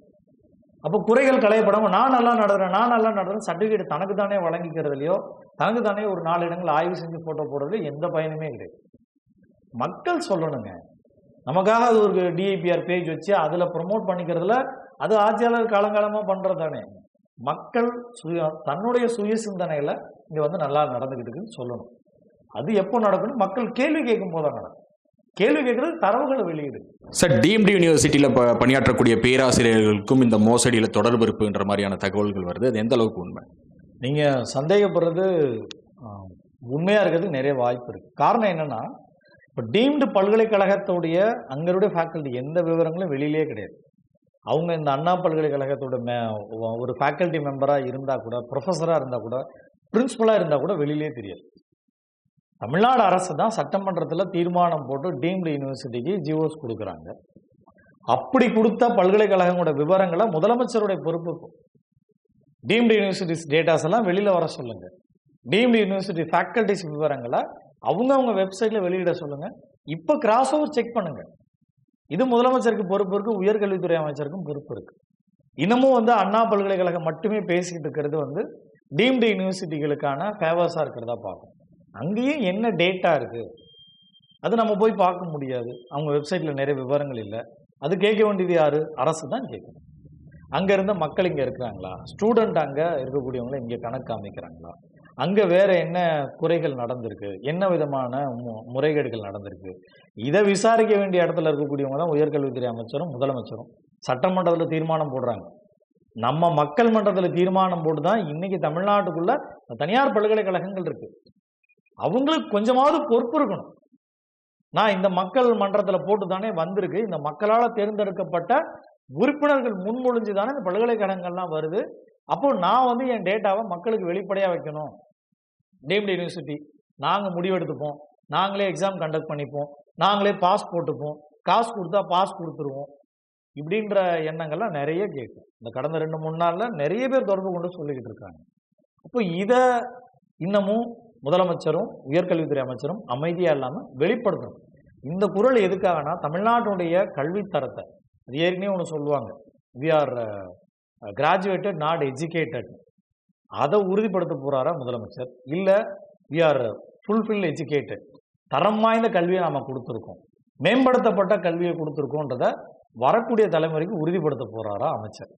அப்போ குறைகள் களையப்படாம நான் நல்லா நடத்துறேன் சர்டிஃபிகேட் தனக்கு தானே வழங்கிக்கிறதுலையோ, தனக்கு தானே ஒரு 4 இடங்கள் ஆய்வு செஞ்சு போட்டோ போடுறதுல எந்த பயனுமே கிடையாது. மக்கள் சொல்லணுங்க. நமக்காக அது ஒரு DIPR பேஜ் வச்சு அதுல ப்ரொமோட் பண்ணிக்கிறதுல அது ஆட்சியாளர் காலங்காலமா பண்றது தானே. மக்கள் தன்னுடைய சுய சிந்தனையில இங்க வந்து நல்லா நடந்துகிட்டு இருக்குன்னு சொல்லணும். அது எப்போ நடக்கணும்? மக்கள் கேள்வி கேட்கும் போது நடக்கும். கேள்வி கேட்கறது தரவுகளை வெளியிடு. சார், டீம்டு யூனிவர்சிட்டியில் பணியாற்றக்கூடிய பேராசிரியர்களுக்கும் இந்த மோசடியில் தொடர்பு இருக்குன்ற மாதிரியான தகவல்கள் வருது, அது எந்த அளவுக்கு உண்மை? நீங்க சந்தேகப்படுறது உண்மையா இருக்கிறதுக்கு நிறைய வாய்ப்பு இருக்கு. காரணம் என்னன்னா, இப்போ டீம்டு பல்கலைக்கழகத்துடைய அங்களுடைய ஃபேக்கல்ட்டி எந்த விவரங்களும் வெளியிலே கிடையாது. அவங்க இந்த அண்ணா பல்கலைக்கழகத்தோட ஒரு ஃபேக்கல்ட்டி மெம்பராக இருந்தால் கூட, ப்ரொஃபஸராக இருந்தால் கூட, பிரின்சிபலாக இருந்தால் கூட வெளியிலே தெரியாது. தமிழ்நாடு அரசு தான் சட்டமன்றத்தில் தீர்மானம் போட்டு டீம்டு யூனிவர்சிட்டிக்கு ஜிஓஸ் கொடுக்குறாங்க. அப்படி கொடுத்த பல்கலைக்கழகங்களோட விவரங்களை முதலமைச்சருடைய பொறுப்பு. டீம்டு யூனிவர்சிட்டிஸ் டேட்டாஸ் எல்லாம் வெளியில் வர சொல்லுங்க. டீம்டு யூனிவர்சிட்டி ஃபேக்கல்டிஸ் விவரங்களை அவங்க வெப்சைட்ல வெளியிட சொல்லுங்க. இப்போ கிராஸ் ஓவர் செக் பண்ணுங்க. இது முதலமைச்சருக்கு பொறுப்பு இருக்கு, உயர்கல்வித்துறை அமைச்சருக்கும் பொறுப்பு இருக்கு. இன்னமும் வந்து அண்ணா பல்கலைக்கழகம் மட்டுமே பேசிக்கிட்டு இருக்கிறது வந்து டீம்டு யூனிவர்சிட்டிகளுக்கான ஃபேவர்ஸா இருக்கிறதா பார்க்கும். அங்கேயும் என்ன டேட்டா இருக்கு அது நம்ம போய் பார்க்க முடியாது. அவங்க வெப்சைட்ல நிறைய விவரங்கள் இல்லை. அது கேட்க வேண்டியது யாரு? அரசு தான் கேட்கணும். அங்க இருந்த மக்கள் இங்க இருக்கிறாங்களா, ஸ்டூடெண்ட் அங்க இருக்கக்கூடியவங்களை இங்க கணக்கு காமிக்கிறாங்களா, அங்க வேற என்ன குறைகள் நடந்திருக்கு, என்ன விதமான முறைகேடுகள் நடந்திருக்கு, இதை விசாரிக்க வேண்டிய இடத்துல இருக்கக்கூடியவங்க தான் உயர்கல்வித்துறை அமைச்சரும் முதலமைச்சரும். சட்டமன்றத்தில் தீர்மானம் போடுறாங்க. நம்ம மக்கள் மன்றத்தில் தீர்மானம் போட்டு தான் இன்னைக்கு தமிழ்நாட்டுக்குள்ள தனியார் பல்கலைக்கழகங்கள் இருக்கு. அவங்களுக்கு கொஞ்சமாவது பொறுப்பு இருக்கணும். நான் இந்த மக்கள் மன்றத்தில் போட்டு தானே வந்திருக்கு, இந்த மக்களால் தேர்ந்தெடுக்கப்பட்ட உறுப்பினர்கள் முன்மொழிஞ்சு தானே இந்த பல்கலைக்கழகங்கள்லாம் வருது. அப்போ நான் வந்து என் டேட்டாவை மக்களுக்கு வெளிப்படையாக வைக்கணும். டீம்டு யூனிவர்சிட்டி நாங்கள் முடிவெடுத்துப்போம், நாங்களே எக்ஸாம் கண்டக்ட் பண்ணிப்போம், நாங்களே பாஸ் போட்டுப்போம், காசு கொடுத்தா பாஸ் கொடுத்துருவோம், இப்படின்ற எண்ணங்கள்லாம் நிறைய கேட்கும். இந்த கடந்த 2-3 நாளில் நிறைய பேர் தொடர்பு கொண்டு சொல்லிக்கிட்டு இருக்காங்க. அப்போ இதை இன்னமும் முதலமைச்சரும் உயர்கல்வித்துறை அமைச்சரும் அமைதியாக இல்லாமல் வெளிப்படுத்தணும். இந்த குரல் எதுக்காகனா, தமிழ்நாட்டுடைய கல்வித்தரத்தை, அது ஏற்கனவே ஒன்று சொல்லுவாங்க, we are graduated not educated, அதை உறுதிப்படுத்த போறாரா முதலமைச்சர்? இல்லை வி ஆர் ஃபுல்ஃபில் எஜுகேட்டட், தரம் வாய்ந்த கல்வியை நாம கொடுத்துருக்கோம், மேம்படுத்தப்பட்ட கல்வியை கொடுத்துருக்கோன்றத வரக்கூடிய தலைமுறைக்கு உறுதிப்படுத்த போறாரா அமைச்சர்?